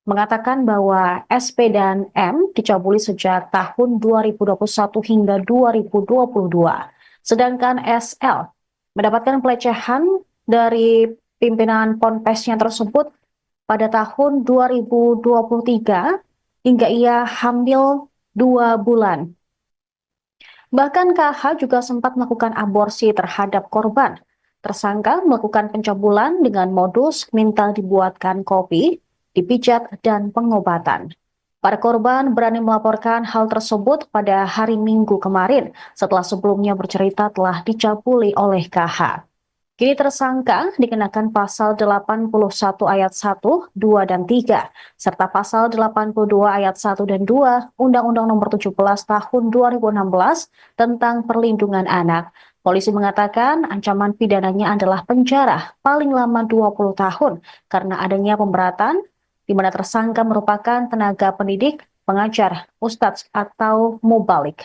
mengatakan bahwa SP dan M dicabuli sejak tahun 2021 hingga 2022. Sedangkan SL mendapatkan pelecehan dari pimpinan ponpesnya tersebut pada tahun 2023 hingga ia hamil 2 bulan. Bahkan KH juga sempat melakukan aborsi terhadap korban. Tersangka melakukan pencabulan dengan modus minta dibuatkan kopi, dipijat, dan pengobatan. Para korban berani melaporkan hal tersebut pada hari Minggu kemarin setelah sebelumnya bercerita telah dicabuli oleh KH. Kini tersangka dikenakan pasal 81 ayat 1, 2, dan 3, serta pasal 82 ayat 1 dan 2 Undang-Undang Nomor 17 Tahun 2016 tentang Perlindungan Anak. Polisi mengatakan ancaman pidananya adalah penjara paling lama 20 tahun karena adanya pemberatan di mana tersangka merupakan tenaga pendidik, pengajar, ustadz, atau mubalik.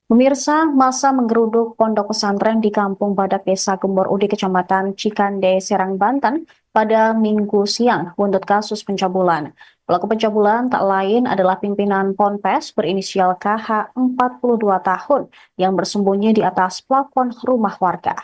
Pemirsa, masa menggeruduk pondok pesantren di Kampung Badak Desa Gembor Ude, Kecamatan Cikande, Serang, Banten pada Minggu siang buntut kasus pencabulan. Pelaku pencabulan tak lain adalah pimpinan Ponpes berinisial KH 42 tahun yang bersembunyi di atas plafon rumah warga.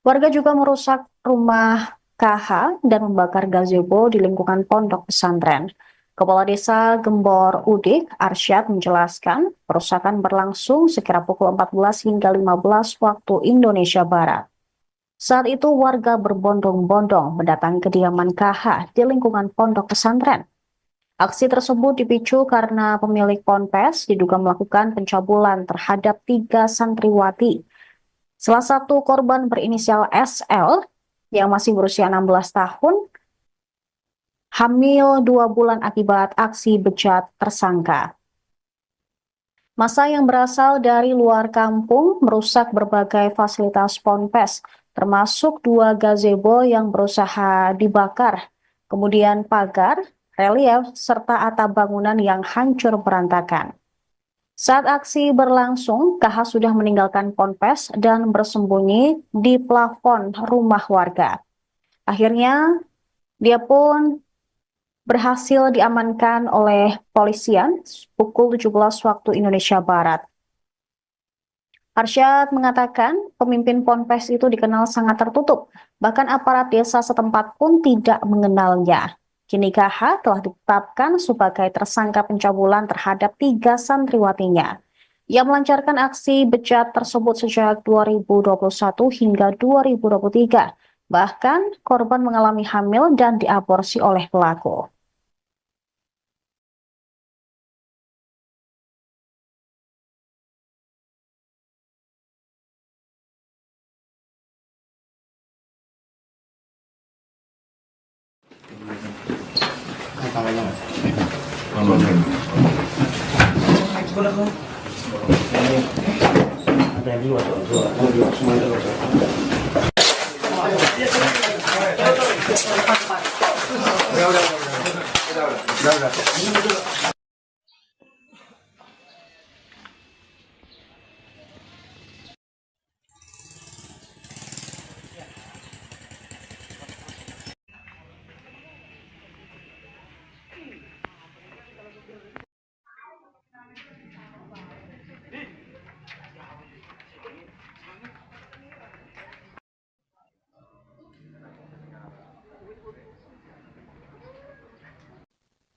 Warga juga merusak rumah KH dan membakar gazebo di lingkungan pondok pesantren. Kepala Desa Gembor Udik, Arsyad, menjelaskan perusakan berlangsung sekira pukul 14 hingga 15 waktu Indonesia Barat. Saat itu warga berbondong-bondong mendatangi kediaman KH di lingkungan pondok pesantren. Aksi tersebut dipicu karena pemilik ponpes diduga melakukan pencabulan terhadap 3 santriwati. Salah satu korban berinisial SL yang masih berusia 16 tahun hamil 2 bulan akibat aksi bejat tersangka. Massa yang berasal dari luar kampung merusak berbagai fasilitas ponpes, termasuk 2 gazebo yang berusaha dibakar, kemudian pagar, relief, serta atap bangunan yang hancur berantakan. Saat aksi berlangsung, KH sudah meninggalkan ponpes dan bersembunyi di plafon rumah warga. Akhirnya, dia pun berhasil diamankan oleh polisian pukul 17 waktu Indonesia Barat. Arsyad mengatakan pemimpin ponpes itu dikenal sangat tertutup, bahkan aparat desa setempat pun tidak mengenalnya. Kini KH telah ditetapkan sebagai tersangka pencabulan terhadap 3 santriwatinya. Ia melancarkan aksi bejat tersebut sejak 2021 hingga 2023. Bahkan korban mengalami hamil dan diaborsi oleh pelaku.
Tangannya nggak? Ada yang dua semuanya.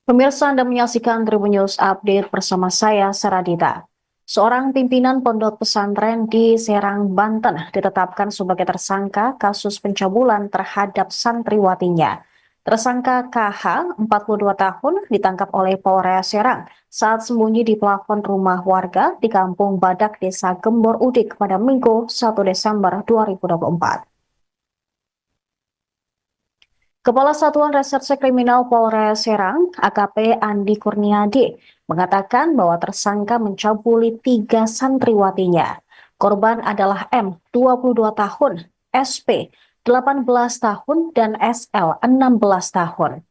Pemirsa, Anda menyaksikan Tribun News Update bersama saya, Saradita. Seorang pimpinan pondok pesantren di Serang, Banten ditetapkan sebagai tersangka kasus pencabulan terhadap santriwatinya. Tersangka KH, 42 tahun, ditangkap oleh Polres Serang saat sembunyi di plafon rumah warga di Kampung Badak, Desa Gembor Udik pada Minggu 1 Desember 2024. Kepala Satuan Reserse Kriminal Polres Serang, AKP Andi Kurniadi, mengatakan bahwa tersangka mencabuli 3 santriwatinya. Korban adalah M, 22 tahun, SP, 18 tahun, dan SL, 16 tahun.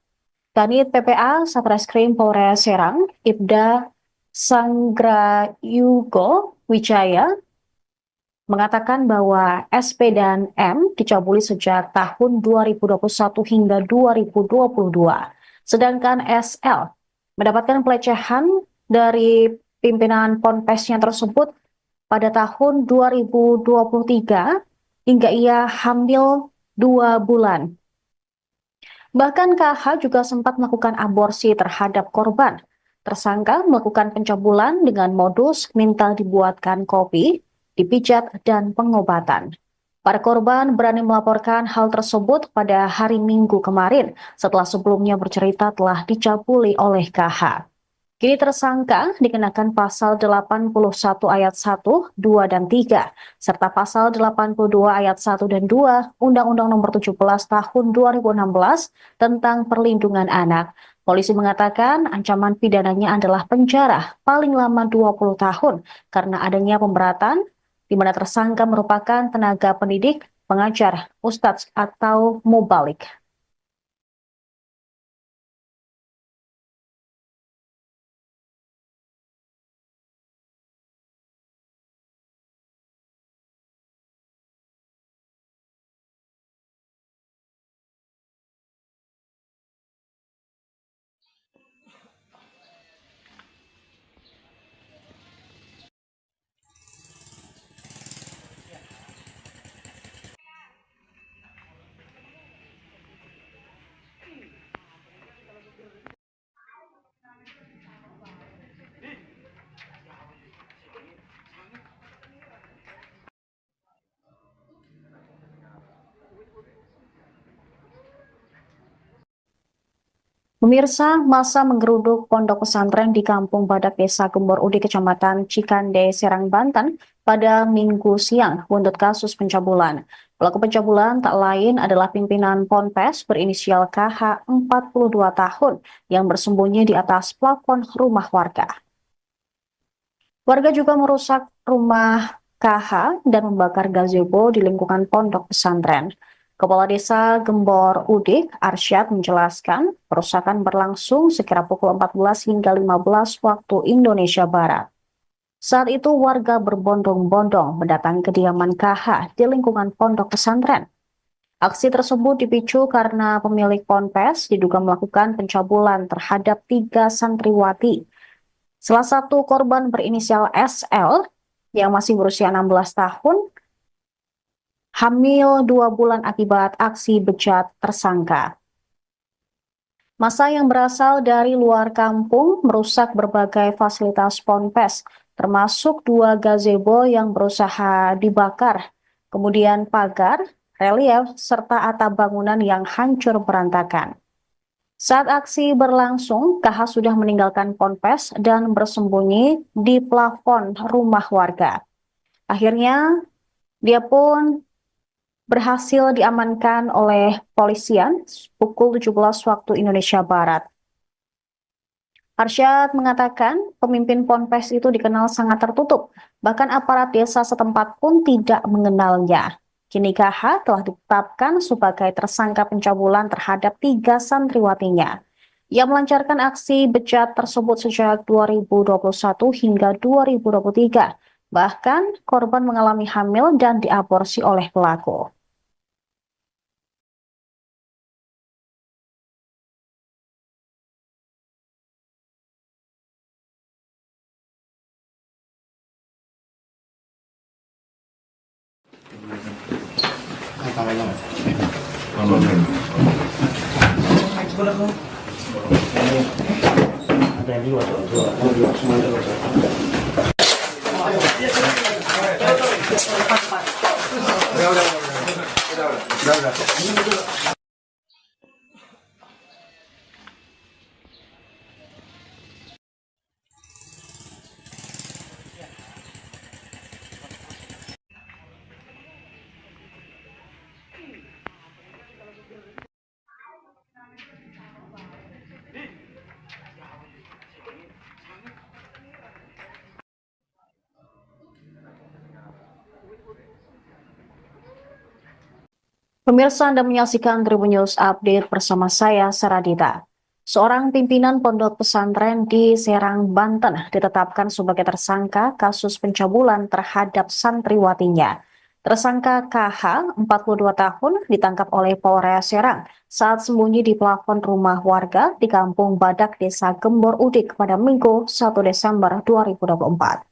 Kanit PPA Satreskrim Polres Serang, Ibda Sanggrayugo Wijaya, mengatakan bahwa SP dan M dicabuli sejak tahun 2021 hingga 2022. Sedangkan SL mendapatkan pelecehan dari pimpinan ponpesnya tersebut pada tahun 2023 hingga ia hamil 2 bulan. Bahkan KH juga sempat melakukan aborsi terhadap korban. Tersangka melakukan pencabulan dengan modus minta dibuatkan kopi, dipijat, dan pengobatan. Para korban berani melaporkan hal tersebut pada hari Minggu kemarin setelah sebelumnya bercerita telah dicabuli oleh KH. Kini tersangka dikenakan pasal 81 ayat 1, 2, dan 3, serta pasal 82 ayat 1 dan 2 Undang-Undang Nomor 17 Tahun 2016 tentang Perlindungan Anak. Polisi mengatakan ancaman pidananya adalah penjara paling lama 20 tahun karena adanya pemberatan di mana tersangka merupakan tenaga pendidik, pengajar, ustadz, atau mubalik. Pemirsa, masa menggeruduk pondok pesantren di Kampung Badak Desa Gembor Ude, Kecamatan Cikande, Serang, Banten pada Minggu siang buntut kasus pencabulan. Pelaku pencabulan tak lain adalah pimpinan Ponpes berinisial KH 42 tahun yang bersembunyi di atas plafon rumah warga. Warga juga merusak rumah KH dan membakar gazebo di lingkungan pondok pesantren. Kepala Desa Gembor Udik, Arsyad, menjelaskan perusakan berlangsung sekira pukul 14 hingga 15 waktu Indonesia Barat. Saat itu warga berbondong-bondong mendatangi kediaman KH di lingkungan pondok pesantren. Aksi tersebut dipicu karena pemilik ponpes diduga melakukan pencabulan terhadap 3 santriwati. Salah satu korban berinisial SL yang masih berusia 16 tahun hamil 2 bulan akibat aksi bejat tersangka. Massa yang berasal dari luar kampung merusak berbagai fasilitas ponpes, termasuk 2 gazebo yang berusaha dibakar, kemudian pagar, relief, serta atap bangunan yang hancur berantakan. Saat aksi berlangsung, KH sudah meninggalkan ponpes dan bersembunyi di plafon rumah warga. Akhirnya, dia pun berhasil diamankan oleh polisian pukul 17 waktu Indonesia Barat. Arsyad mengatakan pemimpin ponpes itu dikenal sangat tertutup, bahkan aparat desa setempat pun tidak mengenalnya. Kini KH telah ditetapkan sebagai tersangka pencabulan terhadap 3 santriwatinya. Ia melancarkan aksi bejat tersebut sejak 2021 hingga 2023. Bahkan korban mengalami hamil dan diaborsi oleh pelaku.
Ada yang dua tuh.
Pemirsa, Anda menyaksikan Tribun News Update bersama saya, Saradita. Seorang pimpinan pondok pesantren di Serang, Banten ditetapkan sebagai tersangka kasus pencabulan terhadap santriwatinya. Tersangka KH, 42 tahun, ditangkap oleh Polres Serang saat sembunyi di plafon rumah warga di Kampung Badak, Desa Gembor Udik pada Minggu 1 Desember 2024.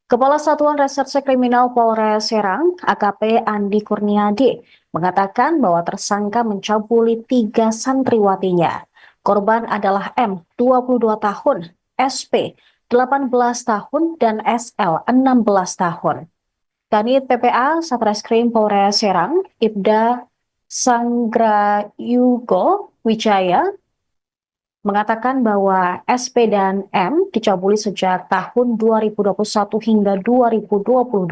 Kepala Satuan Reserse Kriminal Polres Serang, AKP Andi Kurniadi, mengatakan bahwa tersangka mencabuli 3 santriwatinya. Korban adalah M, 22 tahun, SP, 18 tahun, dan SL, 16 tahun. Kanit PPA Satreskrim Polres Serang, Ibda Sanggrayugo Wijaya, mengatakan bahwa SP dan M dicabuli sejak tahun 2021 hingga 2022.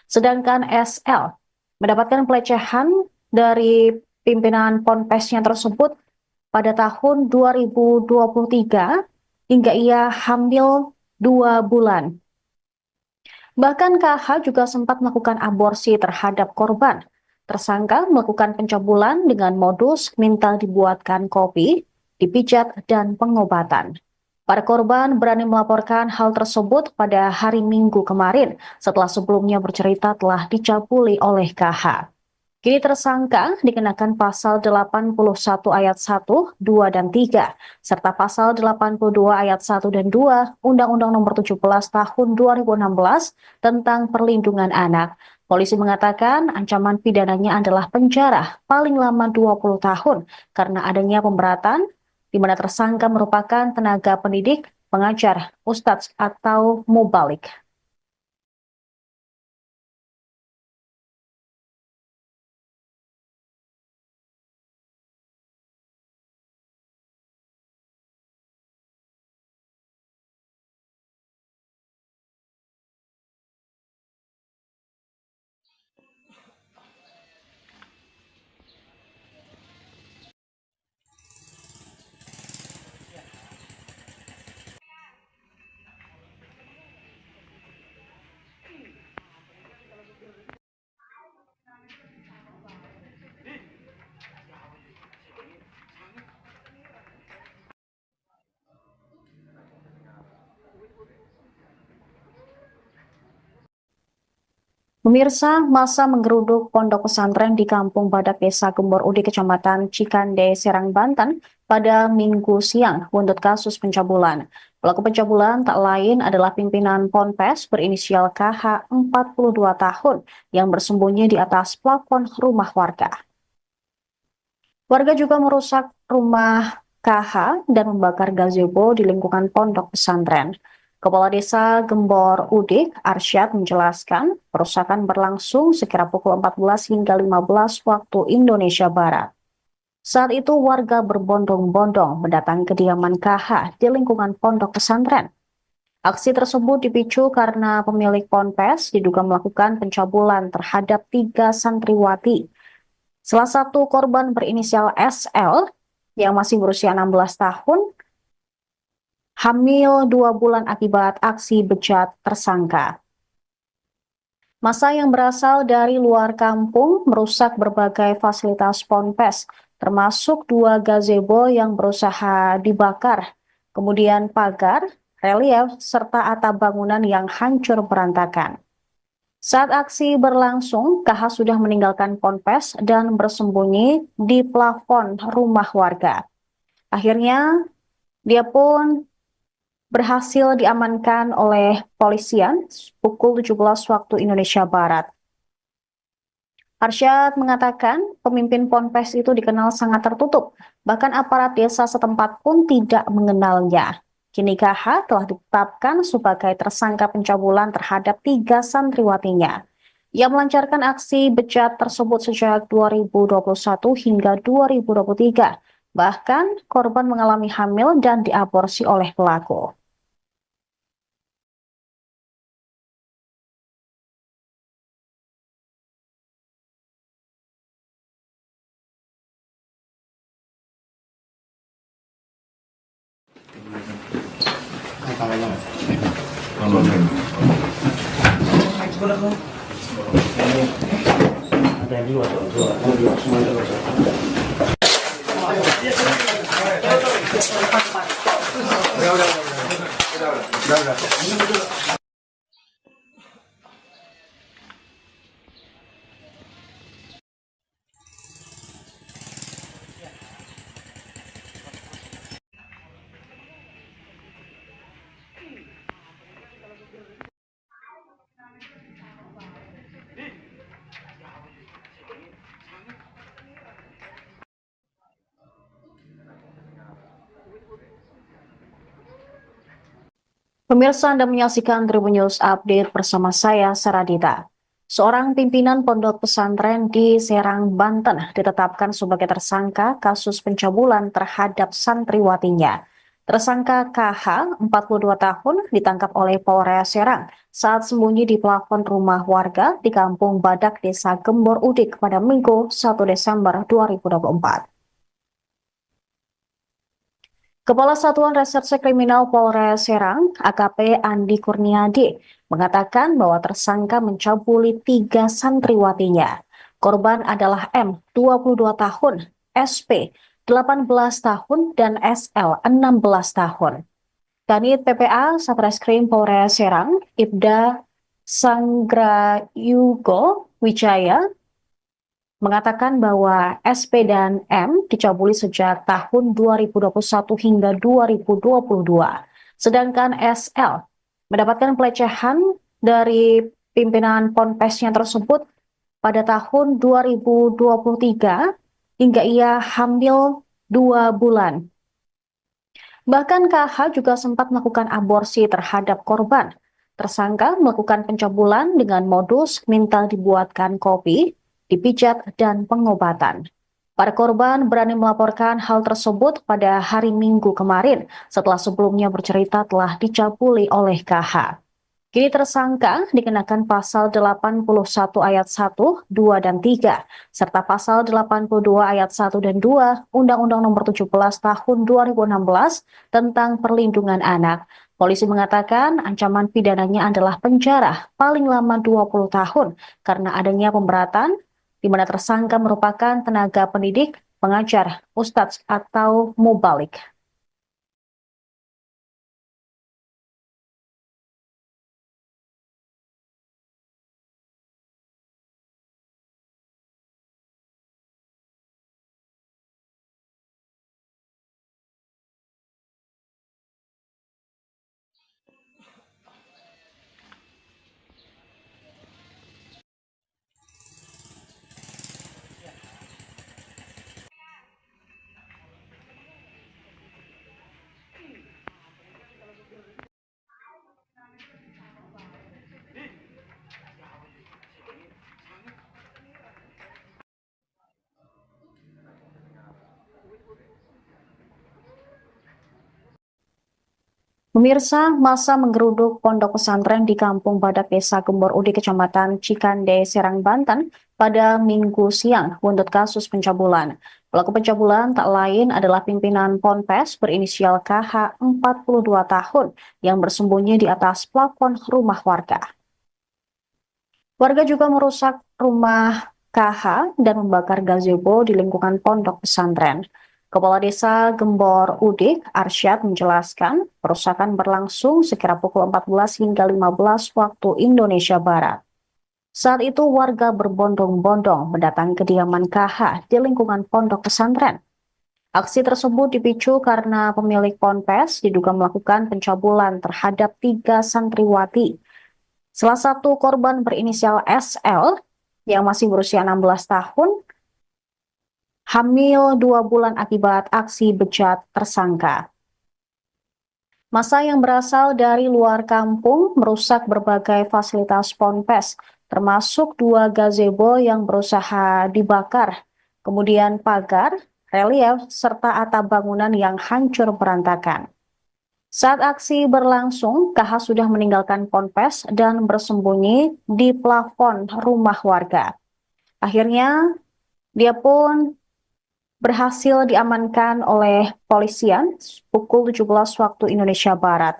Sedangkan SL mendapatkan pelecehan dari pimpinan ponpesnya tersebut pada tahun 2023 hingga ia hamil 2 bulan. Bahkan KH juga sempat melakukan aborsi terhadap korban. Tersangka melakukan pencabulan dengan modus minta dibuatkan kopi, dipijat, dan pengobatan. Para korban berani melaporkan hal tersebut pada hari Minggu kemarin setelah sebelumnya bercerita telah dicabuli oleh KH. Kini tersangka dikenakan pasal 81 ayat 1, 2, dan 3, serta pasal 82 ayat 1 dan 2 Undang-Undang Nomor 17 Tahun 2016 tentang Perlindungan Anak. Polisi mengatakan ancaman pidananya adalah penjara paling lama 20 tahun karena adanya pemberatan di mana tersangka merupakan tenaga pendidik, pengajar, ustadz, atau mubalik. Pemirsa, masa menggeruduk pondok pesantren di Kampung Badak Desa Gembor Ude, Kecamatan Cikande, Serang, Banten pada Minggu siang buntut kasus pencabulan. Pelaku pencabulan tak lain adalah pimpinan Ponpes berinisial KH 42 tahun yang bersembunyi di atas plafon rumah warga. Warga juga merusak rumah KH dan membakar gazebo di lingkungan pondok pesantren. Kepala Desa Gembor Udik, Arsyad, menjelaskan perusakan berlangsung sekira pukul 14 hingga 15 waktu Indonesia Barat. Saat itu warga berbondong-bondong mendatangi kediaman KH di lingkungan pondok pesantren. Aksi tersebut dipicu karena pemilik ponpes diduga melakukan pencabulan terhadap 3 santriwati. Salah satu korban berinisial SL yang masih berusia 16 tahun hamil 2 bulan akibat aksi bejat tersangka. Massa yang berasal dari luar kampung merusak berbagai fasilitas ponpes, termasuk 2 gazebo yang berusaha dibakar, kemudian pagar, relief, serta atap bangunan yang hancur berantakan. Saat aksi berlangsung, KH sudah meninggalkan ponpes dan bersembunyi di plafon rumah warga. Akhirnya, dia pun berhasil diamankan oleh polisian pukul 17 waktu Indonesia Barat. Arsyad mengatakan pemimpin ponpes itu dikenal sangat tertutup, bahkan aparat desa setempat pun tidak mengenalnya. Kini KH telah ditetapkan sebagai tersangka pencabulan terhadap 3 santriwatinya. Ia melancarkan aksi bejat tersebut sejak 2021 hingga 2023. Bahkan korban mengalami hamil dan diaborsi oleh pelaku.
Ada yang dua tuh, dua, semua dua.
Pemirsa, Anda menyaksikan Tribun News Update bersama saya, Saradita. Seorang pimpinan pondok pesantren di Serang, Banten ditetapkan sebagai tersangka kasus pencabulan terhadap santriwatinya. Tersangka KH, 42 tahun, ditangkap oleh Polres Serang saat sembunyi di plafon rumah warga di Kampung Badak, Desa Gembor Udik pada Minggu 1 Desember 2024. Kepala Satuan Reserse Kriminal Polres Serang, AKP Andi Kurniadi, mengatakan bahwa tersangka mencabuli 3 santriwatinya. Korban adalah M, 22 tahun, SP, 18 tahun, dan SL, 16 tahun. Kanit PPA Satreskrim Polres Serang, Ibda Sanggrayugo Wijaya, mengatakan bahwa SP dan M dicabuli sejak tahun 2021 hingga 2022. Sedangkan SL mendapatkan pelecehan dari pimpinan ponpesnya tersebut pada tahun 2023 hingga ia hamil 2 bulan. Bahkan KH juga sempat melakukan aborsi terhadap korban. Tersangka melakukan pencabulan dengan modus minta dibuatkan kopi, dipijat, dan pengobatan. Para korban berani melaporkan hal tersebut pada hari Minggu kemarin setelah sebelumnya bercerita telah dicabuli oleh KH. Kini tersangka dikenakan pasal 81 ayat 1, 2, dan 3, serta pasal 82 ayat 1 dan 2 Undang-Undang Nomor 17 Tahun 2016 tentang Perlindungan Anak. Polisi mengatakan ancaman pidananya adalah penjara paling lama 20 tahun karena adanya pemberatan di mana tersangka merupakan tenaga pendidik, pengajar, ustadz, atau mubalik. Pemirsa, masa menggeruduk pondok pesantren di Kampung Badak Desa Gembor Ude, Kecamatan Cikande, Serang, Banten pada Minggu siang buntut kasus pencabulan. Pelaku pencabulan tak lain adalah pimpinan Ponpes berinisial KH 42 tahun yang bersembunyi di atas plafon rumah warga. Warga juga merusak rumah KH dan membakar gazebo di lingkungan pondok pesantren. Kepala Desa Gembor Udik, Arsyad, menjelaskan perusakan berlangsung sekira pukul 14 hingga 15 waktu Indonesia Barat. Saat itu warga berbondong-bondong mendatangi kediaman KH di lingkungan pondok pesantren. Aksi tersebut dipicu karena pemilik ponpes diduga melakukan pencabulan terhadap 3 santriwati. Salah satu korban berinisial SL yang masih berusia 16 tahun hamil 2 bulan akibat aksi bejat tersangka. Massa yang berasal dari luar kampung merusak berbagai fasilitas ponpes, termasuk 2 gazebo yang berusaha dibakar, kemudian pagar, relief, serta atap bangunan yang hancur berantakan. Saat aksi berlangsung, KH sudah meninggalkan ponpes dan bersembunyi di plafon rumah warga. Akhirnya, dia pun berhasil diamankan oleh polisian pukul 17 waktu Indonesia Barat.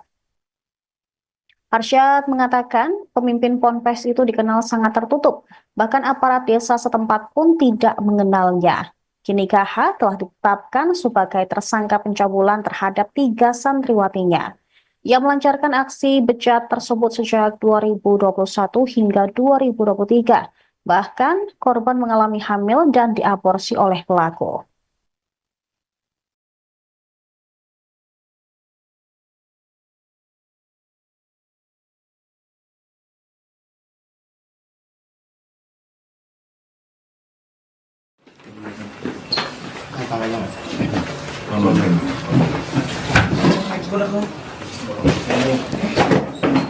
Arsyad mengatakan pemimpin ponpes itu dikenal sangat tertutup, bahkan aparat desa setempat pun tidak mengenalnya. Kini KH telah ditetapkan sebagai tersangka pencabulan terhadap 3 santriwatinya. Ia melancarkan aksi bejat tersebut sejak 2021 hingga 2023. Bahkan korban mengalami hamil dan diaborsi oleh pelaku.
Tangannya mas.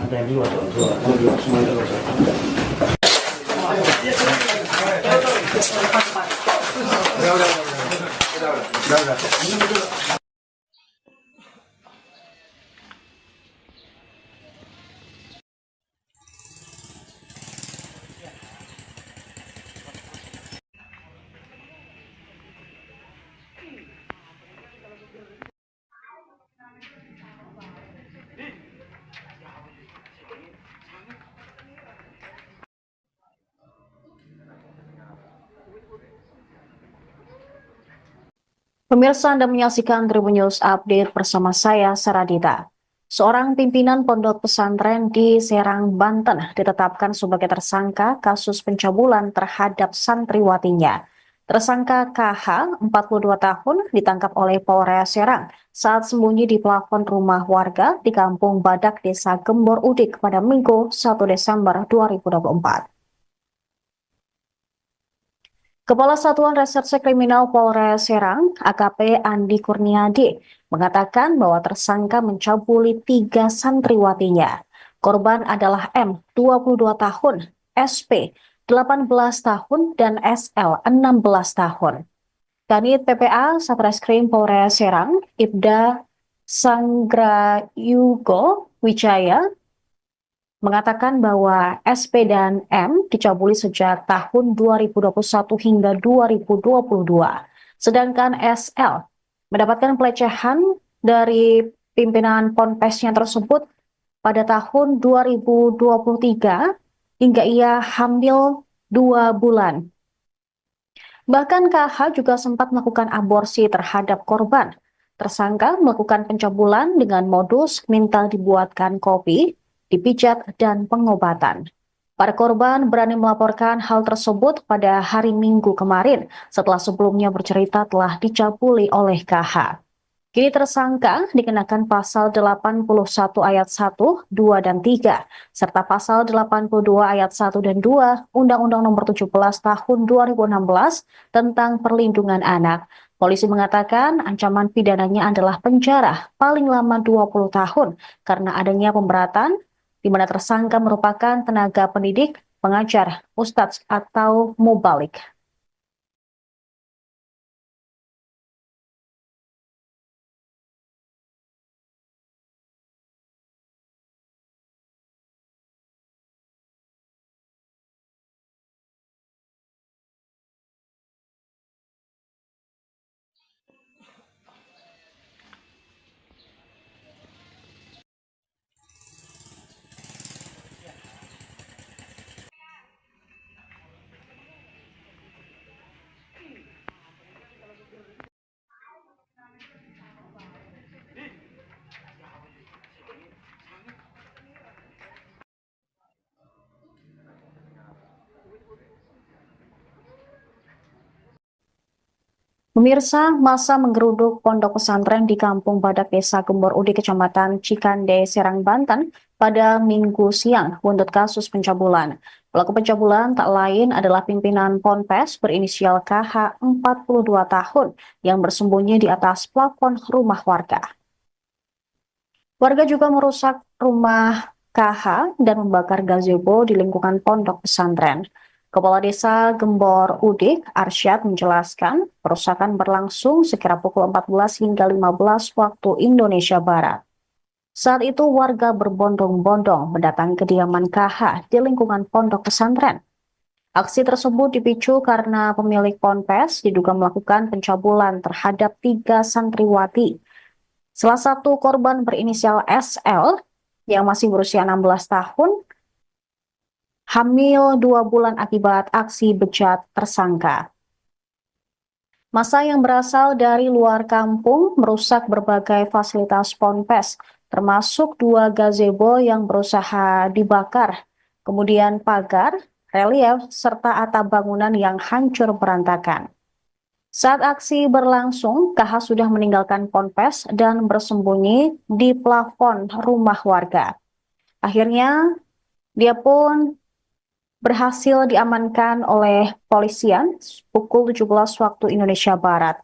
Ada yang dua semuanya udah.
Pemirsa, Anda menyaksikan Tribun News Update bersama saya, Saradita. Seorang pimpinan pondok pesantren di Serang, Banten ditetapkan sebagai tersangka kasus pencabulan terhadap santriwatinya. Tersangka KH, 42 tahun, ditangkap oleh Polres Serang saat sembunyi di plafon rumah warga di Kampung Badak, Desa Gembor Udik pada Minggu 1 Desember 2024. Kepala Satuan Reserse Kriminal Polres Serang, AKP Andi Kurniadi, mengatakan bahwa tersangka mencabuli 3 santriwatinya. Korban adalah M, 22 tahun, SP, 18 tahun, dan SL, 16 tahun. Kanit PPA Satreskrim Polres Serang, Ibda Sanggrayugo Wijaya, mengatakan bahwa SP dan M dicabuli sejak tahun 2021 hingga 2022. Sedangkan SL mendapatkan pelecehan dari pimpinan ponpesnya tersebut pada tahun 2023 hingga ia hamil 2 bulan. Bahkan KH juga sempat melakukan aborsi terhadap korban. Tersangka melakukan pencabulan dengan modus minta dibuatkan kopi, dipijat, dan pengobatan. Para korban berani melaporkan hal tersebut pada hari Minggu kemarin setelah sebelumnya bercerita telah dicabuli oleh KH. Kini tersangka dikenakan pasal 81 ayat 1, 2, dan 3, serta pasal 82 ayat 1 dan 2 Undang-Undang Nomor 17 Tahun 2016 tentang Perlindungan Anak. Polisi mengatakan ancaman pidananya adalah penjara paling lama 20 tahun karena adanya pemberatan di mana tersangka merupakan tenaga pendidik, pengajar, ustadz, atau mubalik. Pemirsa, masa menggeruduk pondok pesantren di Kampung Badak Desa Gembor Ude, Kecamatan Cikande, Serang, Banten pada Minggu siang buntut kasus pencabulan. Pelaku pencabulan tak lain adalah pimpinan Ponpes berinisial KH 42 tahun yang bersembunyi di atas plafon rumah warga. Warga juga merusak rumah KH dan membakar gazebo di lingkungan pondok pesantren. Kepala Desa Gembor Udik, Arsyad, menjelaskan perusakan berlangsung sekira pukul 14 hingga 15 waktu Indonesia Barat. Saat itu warga berbondong-bondong mendatangi kediaman KH di lingkungan pondok pesantren. Aksi tersebut dipicu karena pemilik ponpes diduga melakukan pencabulan terhadap 3 santriwati. Salah satu korban berinisial SL yang masih berusia 16 tahun, hamil 2 bulan akibat aksi bejat tersangka. Massa yang berasal dari luar kampung merusak berbagai fasilitas ponpes, termasuk 2 gazebo yang berusaha dibakar, kemudian pagar, relief, serta atap bangunan yang hancur berantakan. Saat aksi berlangsung, KH sudah meninggalkan ponpes dan bersembunyi di plafon rumah warga. Akhirnya, dia pun berhasil diamankan oleh polisian pukul 17 waktu Indonesia Barat.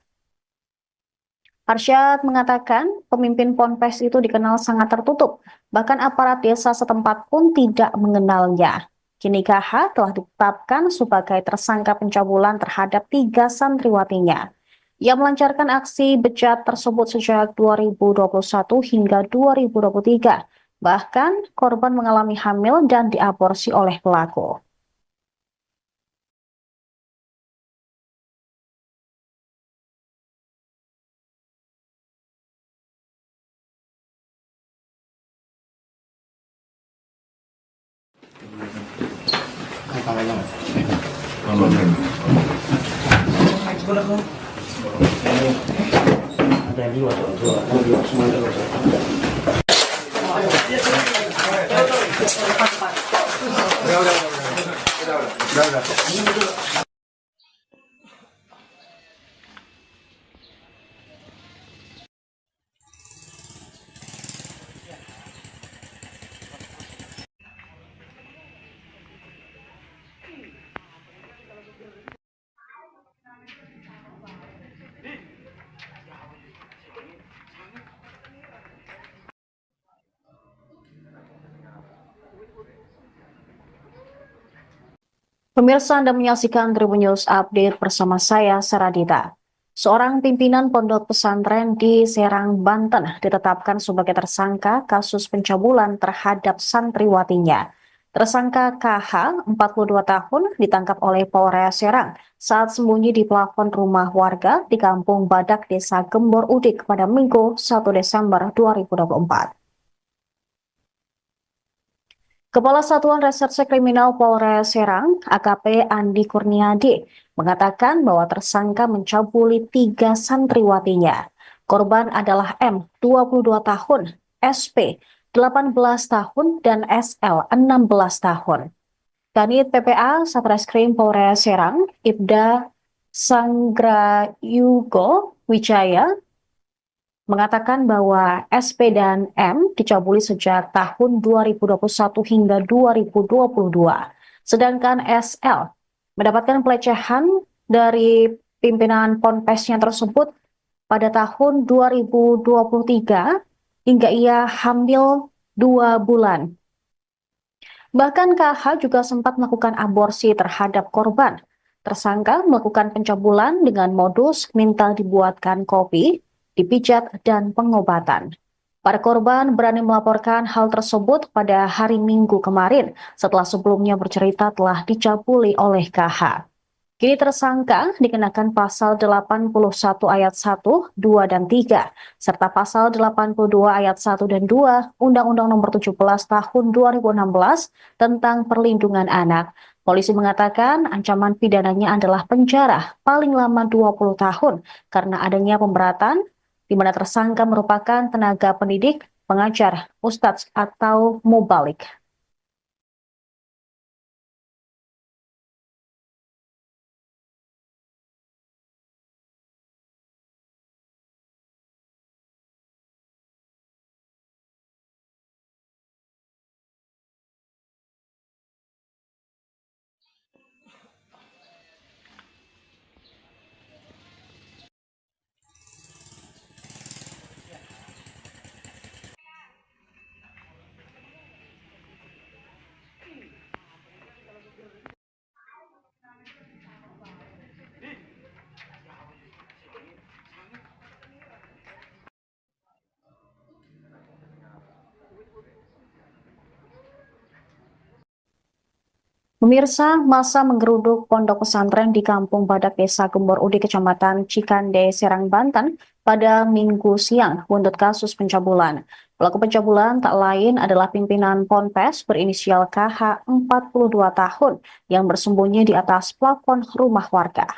Arsyad mengatakan pemimpin ponpes itu dikenal sangat tertutup, bahkan aparat desa setempat pun tidak mengenalnya. Kini KH telah ditetapkan sebagai tersangka pencabulan terhadap 3 santriwatinya. Ia melancarkan aksi bejat tersebut sejak 2021 hingga 2023. Bahkan korban mengalami hamil dan diaborsi oleh pelaku.
Ada yang dua semuanya
Pemirsa, Anda menyaksikan Tribun News Update bersama saya, Saradita. Seorang pimpinan pondok pesantren di Serang, Banten ditetapkan sebagai tersangka kasus pencabulan terhadap santriwatinya. Tersangka KH, 42 tahun, ditangkap oleh Polres Serang saat sembunyi di plafon rumah warga di Kampung Badak, Desa Gembor Udik pada Minggu 1 Desember 2024. Kepala Satuan Reserse Kriminal Polres Serang, AKP Andi Kurniadi, mengatakan bahwa tersangka mencabuli 3 santriwatinya. Korban adalah M, 22 tahun, SP, 18 tahun, dan SL, 16 tahun. Kanit PPA Satreskrim Polres Serang, Ibda Sanggrayugo Wijaya, mengatakan bahwa SP dan M dicabuli sejak tahun 2021 hingga 2022. Sedangkan SL mendapatkan pelecehan dari pimpinan ponpesnya tersebut pada tahun 2023 hingga ia hamil 2 bulan. Bahkan KH juga sempat melakukan aborsi terhadap korban. Tersangka melakukan pencabulan dengan modus minta dibuatkan kopi, dipijat, dan pengobatan. Para korban berani melaporkan hal tersebut pada hari Minggu kemarin setelah sebelumnya bercerita telah dicabuli oleh KH. Kini tersangka dikenakan pasal 81 ayat 1, 2, dan 3, serta pasal 82 ayat 1 dan 2 Undang-Undang Nomor 17 Tahun 2016 tentang Perlindungan Anak. Polisi mengatakan ancaman pidananya adalah penjara paling lama 20 tahun karena adanya pemberatan di mana tersangka merupakan tenaga pendidik, pengajar, ustadz, atau mubalik. Pemirsa, masa menggeruduk pondok pesantren di Kampung Badak Desa Gembor Ude Kecamatan Cikande, Serang, Banten pada Minggu siang buntut kasus pencabulan. Pelaku pencabulan tak lain adalah pimpinan Ponpes berinisial KH 42 tahun yang bersembunyi di atas plafon rumah warga.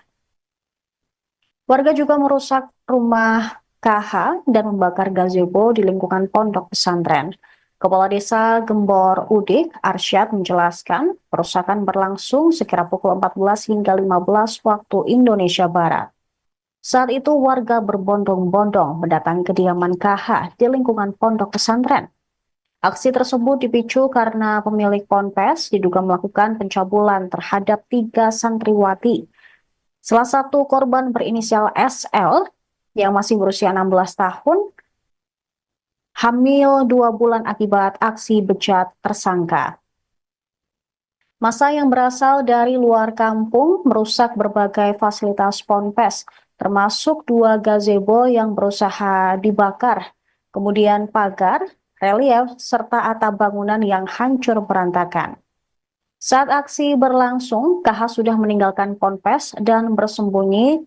Warga juga merusak rumah KH dan membakar gazebo di lingkungan pondok pesantren. Kepala Desa Gembor Udik, Arsyad menjelaskan, perusakan berlangsung sekira pukul 14 hingga 15 waktu Indonesia Barat. Saat itu warga berbondong-bondong mendatangi kediaman KH di lingkungan pondok pesantren. Aksi tersebut dipicu karena pemilik ponpes diduga melakukan pencabulan terhadap 3 santriwati. Salah satu korban berinisial SL yang masih berusia 16 tahun hamil 2 bulan akibat aksi bejat tersangka. Massa yang berasal dari luar kampung merusak berbagai fasilitas ponpes, termasuk 2 gazebo yang berusaha dibakar, kemudian pagar, relief, serta atap bangunan yang hancur berantakan. Saat aksi berlangsung, KH sudah meninggalkan ponpes dan bersembunyi